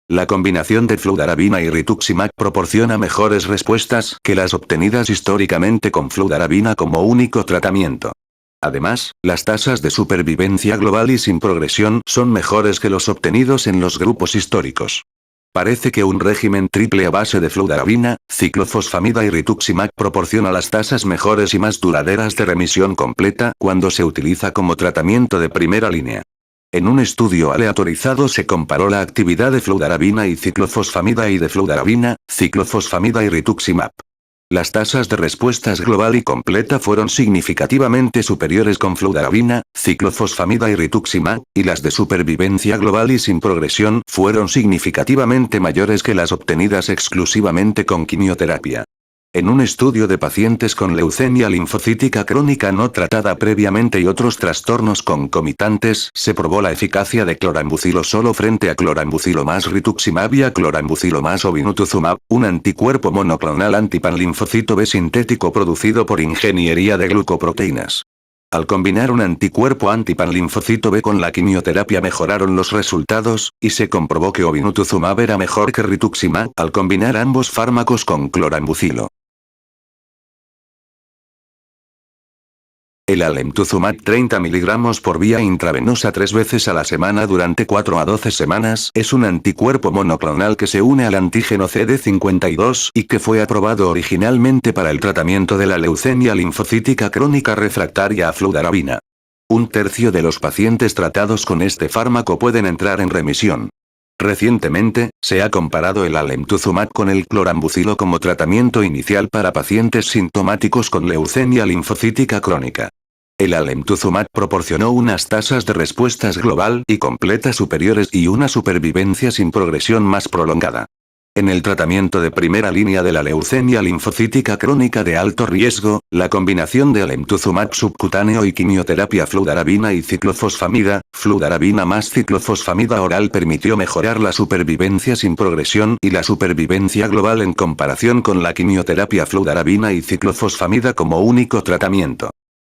La combinación de fludarabina y rituximab proporciona mejores respuestas que las obtenidas históricamente con fludarabina como único tratamiento. Además, las tasas de supervivencia global y sin progresión son mejores que los obtenidos en los grupos históricos. Parece que un régimen triple a base de fludarabina, ciclofosfamida y rituximab proporciona las tasas mejores y más duraderas de remisión completa cuando se utiliza como tratamiento de primera línea. En un estudio aleatorizado se comparó la actividad de fludarabina y ciclofosfamida y de fludarabina, ciclofosfamida y rituximab. Las tasas de respuestas global y completa fueron significativamente superiores con fludarabina, ciclofosfamida y rituximab, y las de supervivencia global y sin progresión fueron significativamente mayores que las obtenidas exclusivamente con quimioterapia. En un estudio de pacientes con leucemia linfocítica crónica no tratada previamente y otros trastornos concomitantes, se probó la eficacia de clorambucilo solo frente a clorambucilo más rituximab y a clorambucilo más obinutuzumab, un anticuerpo monoclonal antipanlinfocito B sintético producido por ingeniería de glucoproteínas. Al combinar un anticuerpo antipanlinfocito B con la quimioterapia mejoraron los resultados, y se comprobó que obinutuzumab era mejor que rituximab al combinar ambos fármacos con clorambucilo. El alemtuzumab 30 mg por vía intravenosa 3 veces a la semana durante 4 a 12 semanas es un anticuerpo monoclonal que se une al antígeno CD52 y que fue aprobado originalmente para el tratamiento de la leucemia linfocítica crónica refractaria a fludarabina. Un tercio de los pacientes tratados con este fármaco pueden entrar en remisión. Recientemente, se ha comparado el alemtuzumab con el clorambucilo como tratamiento inicial para pacientes sintomáticos con leucemia linfocítica crónica. El alemtuzumab proporcionó unas tasas de respuestas global y completa superiores y una supervivencia sin progresión más prolongada. En el tratamiento de primera línea de la leucemia linfocítica crónica de alto riesgo, la combinación de alemtuzumab subcutáneo y quimioterapia fludarabina y ciclofosfamida, fludarabina más ciclofosfamida oral permitió mejorar la supervivencia sin progresión y la supervivencia global en comparación con la quimioterapia fludarabina y ciclofosfamida como único tratamiento.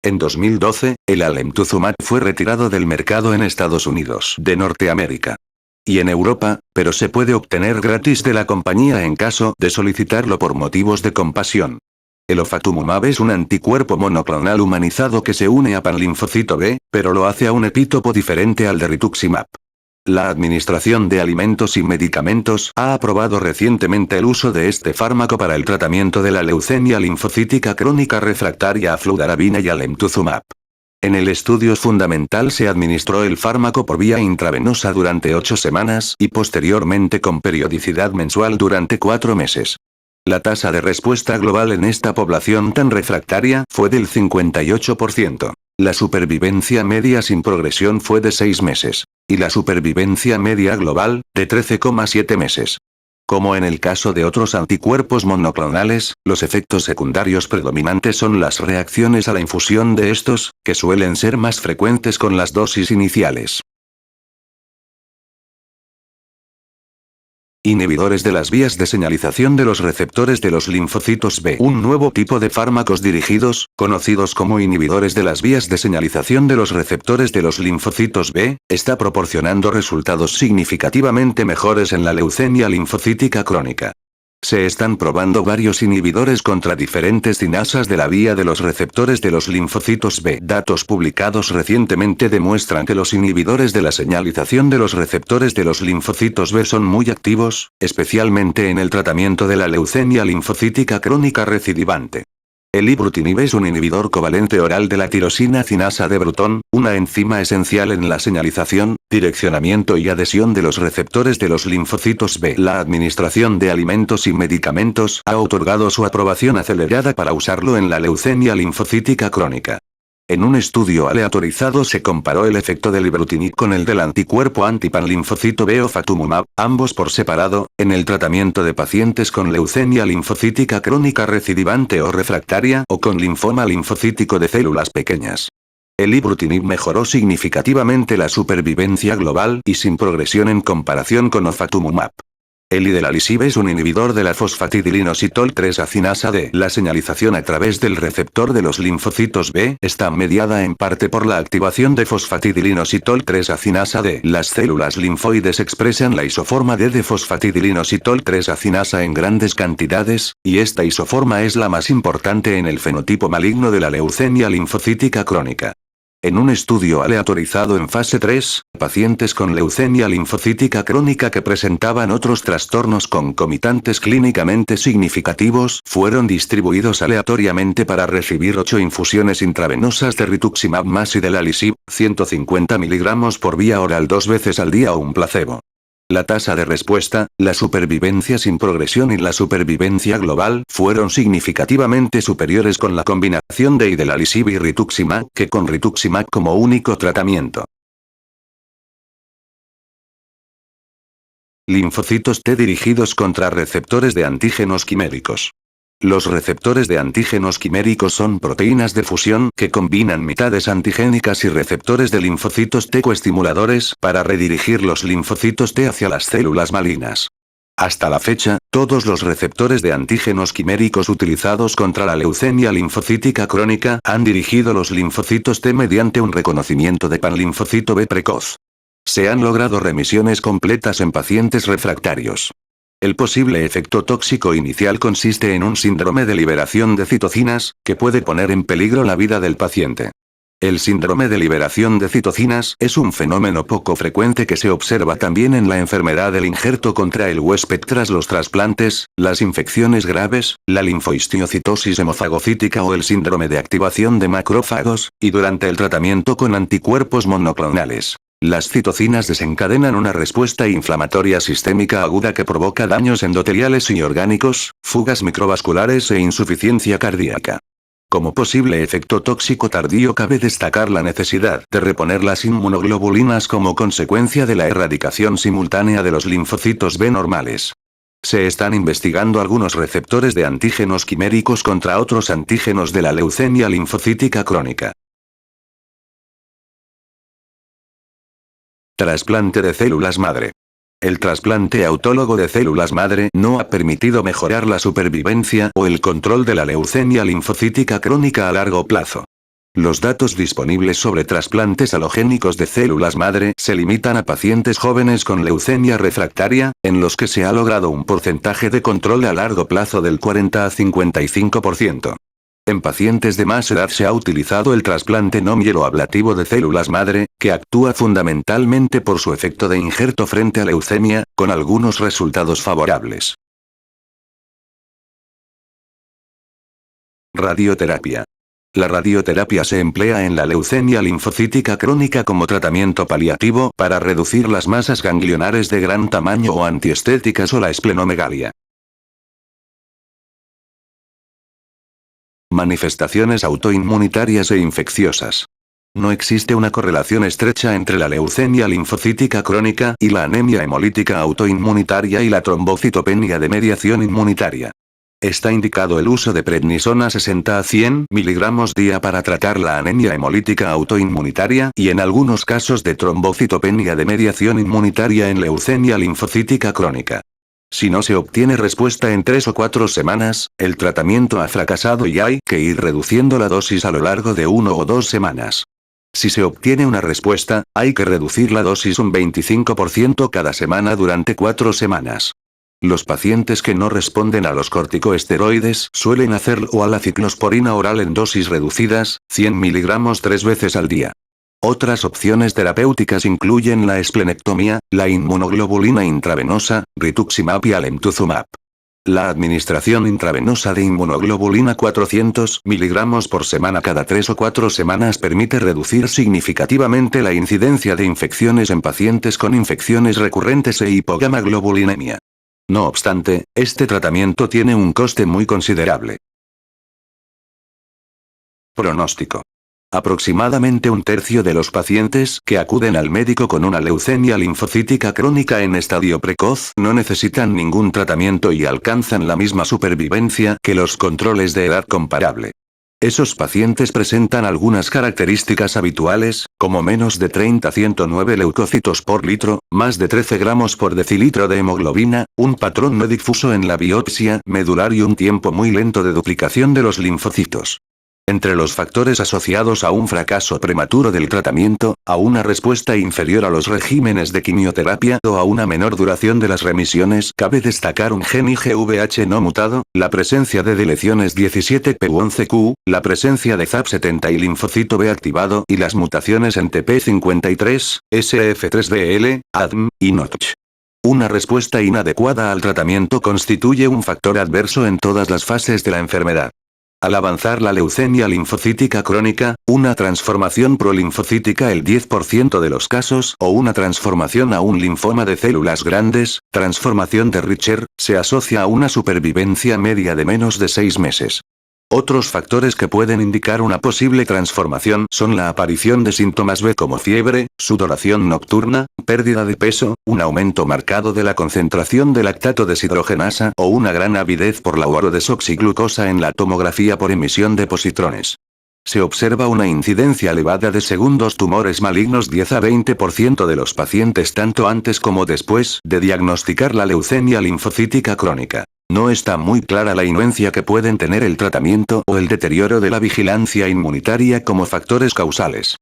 En 2012, el alemtuzumab fue retirado del mercado en Estados Unidos de Norteamérica y en Europa, pero se puede obtener gratis de la compañía en caso de solicitarlo por motivos de compasión. El ofatumumab es un anticuerpo monoclonal humanizado que se une a panlinfocito B, pero lo hace a un epítopo diferente al de rituximab. La Administración de Alimentos y Medicamentos ha aprobado recientemente el uso de este fármaco para el tratamiento de la leucemia linfocítica crónica refractaria a fludarabina y alemtuzumab. En el estudio fundamental se administró el fármaco por vía intravenosa durante 8 semanas y posteriormente con periodicidad mensual durante 4 meses. La tasa de respuesta global en esta población tan refractaria fue del 58%. La supervivencia media sin progresión fue de 6 meses. Y la supervivencia media global, de 13,7 meses. Como en el caso de otros anticuerpos monoclonales, los efectos secundarios predominantes son las reacciones a la infusión de estos, que suelen ser más frecuentes con las dosis iniciales. Inhibidores de las vías de señalización de los receptores de los linfocitos B. Un nuevo tipo de fármacos dirigidos, conocidos como inhibidores de las vías de señalización de los receptores de los linfocitos B, está proporcionando resultados significativamente mejores en la leucemia linfocítica crónica. Se están probando varios inhibidores contra diferentes cinasas de la vía de los receptores de los linfocitos B. Datos publicados recientemente demuestran que los inhibidores de la señalización de los receptores de los linfocitos B son muy activos, especialmente en el tratamiento de la leucemia linfocítica crónica recidivante. El ibrutinib es un inhibidor covalente oral de la tirosina cinasa de Bruton, una enzima esencial en la señalización, direccionamiento y adhesión de los receptores de los linfocitos B. La Administración de Alimentos y Medicamentos ha otorgado su aprobación acelerada para usarlo en la leucemia linfocítica crónica. En un estudio aleatorizado se comparó el efecto del ibrutinib con el del anticuerpo antipanlinfocito B ofatumumab, ambos por separado, en el tratamiento de pacientes con leucemia linfocítica crónica recidivante o refractaria o con linfoma linfocítico de células pequeñas. El ibrutinib mejoró significativamente la supervivencia global y sin progresión en comparación con ofatumumab. El idelalisib es un inhibidor de la fosfatidilinositol 3-acinasa D. La señalización a través del receptor de los linfocitos B está mediada en parte por la activación de fosfatidilinositol 3-acinasa D. Las células linfoides expresan la isoforma D de fosfatidilinositol 3-acinasa en grandes cantidades, y esta isoforma es la más importante en el fenotipo maligno de la leucemia linfocítica crónica. En un estudio aleatorizado en fase 3, pacientes con leucemia linfocítica crónica que presentaban otros trastornos concomitantes clínicamente significativos fueron distribuidos aleatoriamente para recibir 8 infusiones intravenosas de rituximab más idelalisib, 150 mg por vía oral 2 veces al día o un placebo. La tasa de respuesta, la supervivencia sin progresión y la supervivencia global fueron significativamente superiores con la combinación de idelalisib y rituximab que con rituximab como único tratamiento. Linfocitos T dirigidos contra receptores de antígenos quiméricos. Los receptores de antígenos quiméricos son proteínas de fusión que combinan mitades antigénicas y receptores de linfocitos T coestimuladores para redirigir los linfocitos T hacia las células malignas. Hasta la fecha, todos los receptores de antígenos quiméricos utilizados contra la leucemia linfocítica crónica han dirigido los linfocitos T mediante un reconocimiento de panlinfocito B precoz. Se han logrado remisiones completas en pacientes refractarios. El posible efecto tóxico inicial consiste en un síndrome de liberación de citocinas, que puede poner en peligro la vida del paciente. El síndrome de liberación de citocinas es un fenómeno poco frecuente que se observa también en la enfermedad del injerto contra el huésped tras los trasplantes, las infecciones graves, la linfohistiocytosis hemofagocítica o el síndrome de activación de macrófagos, y durante el tratamiento con anticuerpos monoclonales. Las citocinas desencadenan una respuesta inflamatoria sistémica aguda que provoca daños endoteliales y orgánicos, fugas microvasculares e insuficiencia cardíaca. Como posible efecto tóxico tardío cabe destacar la necesidad de reponer las inmunoglobulinas como consecuencia de la erradicación simultánea de los linfocitos B normales. Se están investigando algunos receptores de antígenos quiméricos contra otros antígenos de la leucemia linfocítica crónica. Trasplante de células madre. El trasplante autólogo de células madre no ha permitido mejorar la supervivencia o el control de la leucemia linfocítica crónica a largo plazo. Los datos disponibles sobre trasplantes alogénicos de células madre se limitan a pacientes jóvenes con leucemia refractaria, en los que se ha logrado un porcentaje de control a largo plazo del 40 a 55%. En pacientes de más edad se ha utilizado el trasplante no mieloablativo de células madre, que actúa fundamentalmente por su efecto de injerto frente a leucemia, con algunos resultados favorables. Radioterapia. La radioterapia se emplea en la leucemia linfocítica crónica como tratamiento paliativo para reducir las masas ganglionares de gran tamaño o antiestéticas o la esplenomegalia. Manifestaciones autoinmunitarias e infecciosas. No existe una correlación estrecha entre la leucemia linfocítica crónica y la anemia hemolítica autoinmunitaria y la trombocitopenia de mediación inmunitaria. Está indicado el uso de prednisona 60 a 100 mg día para tratar la anemia hemolítica autoinmunitaria y en algunos casos de trombocitopenia de mediación inmunitaria en leucemia linfocítica crónica. Si no se obtiene respuesta en 3 o 4 semanas, el tratamiento ha fracasado y hay que ir reduciendo la dosis a lo largo de 1 o 2 semanas. Si se obtiene una respuesta, hay que reducir la dosis un 25% cada semana durante 4 semanas. Los pacientes que no responden a los corticoesteroides suelen hacerlo a la ciclosporina oral en dosis reducidas, 100 mg 3 veces al día. Otras opciones terapéuticas incluyen la esplenectomía, la inmunoglobulina intravenosa, rituximab y alemtuzumab. La administración intravenosa de inmunoglobulina 400 mg por semana cada 3 o 4 semanas permite reducir significativamente la incidencia de infecciones en pacientes con infecciones recurrentes e hipogamaglobulinemia. No obstante, este tratamiento tiene un coste muy considerable. Pronóstico. Aproximadamente un tercio de los pacientes que acuden al médico con una leucemia linfocítica crónica en estadio precoz no necesitan ningún tratamiento y alcanzan la misma supervivencia que los controles de edad comparable. Esos pacientes presentan algunas características habituales, como menos de 30-109 leucocitos por litro, más de 13 gramos por decilitro de hemoglobina, un patrón no difuso en la biopsia medular y un tiempo muy lento de duplicación de los linfocitos. Entre los factores asociados a un fracaso prematuro del tratamiento, a una respuesta inferior a los regímenes de quimioterapia o a una menor duración de las remisiones, cabe destacar un gen IGVH no mutado, la presencia de deleciones 17p11q, la presencia de ZAP70 y linfocito B activado y las mutaciones en TP53, SF3BL, ADM y Notch. Una respuesta inadecuada al tratamiento constituye un factor adverso en todas las fases de la enfermedad. Al avanzar la leucemia linfocítica crónica, una transformación prolinfocítica el 10% de los casos o una transformación a un linfoma de células grandes, transformación de Richter, se asocia a una supervivencia media de menos de 6 meses. Otros factores que pueden indicar una posible transformación son la aparición de síntomas B como fiebre, sudoración nocturna, pérdida de peso, un aumento marcado de la concentración de lactato deshidrogenasa o una gran avidez por la orodesoxiglucosa en la tomografía por emisión de positrones. Se observa una incidencia elevada de segundos tumores malignos 10 a 20% de los pacientes tanto antes como después de diagnosticar la leucemia linfocítica crónica. No está muy clara la influencia que pueden tener el tratamiento o el deterioro de la vigilancia inmunitaria como factores causales.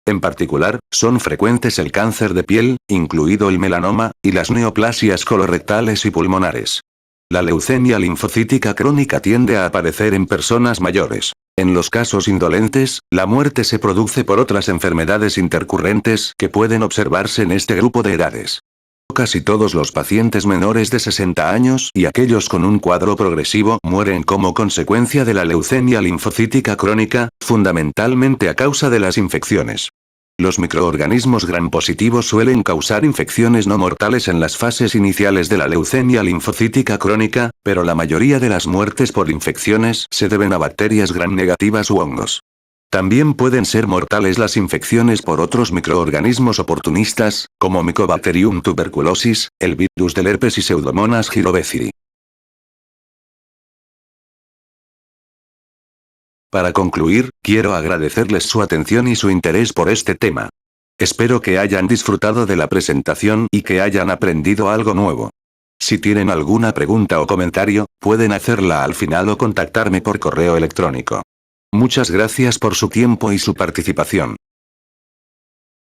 En particular, son frecuentes el cáncer de piel, incluido el melanoma, y las neoplasias colorectales y pulmonares. La leucemia linfocítica crónica tiende a aparecer en personas mayores. En los casos indolentes, la muerte se produce por otras enfermedades intercurrentes que pueden observarse en este grupo de edades. Casi todos los pacientes menores de 60 años y aquellos con un cuadro progresivo mueren como consecuencia de la leucemia linfocítica crónica, fundamentalmente a causa de las infecciones. Los microorganismos gram positivos suelen causar infecciones no mortales en las fases iniciales de la leucemia linfocítica crónica, pero la mayoría de las muertes por infecciones se deben a bacterias gram negativas u hongos. También pueden ser mortales las infecciones por otros microorganismos oportunistas, como Mycobacterium tuberculosis, el virus del herpes y Pseudomonas gyrovecii. Para concluir, quiero agradecerles su atención y su interés por este tema. Espero que hayan disfrutado de la presentación y que hayan aprendido algo nuevo. Si tienen alguna pregunta o comentario, pueden hacerla al final o contactarme por correo electrónico. Muchas gracias por su tiempo y su participación.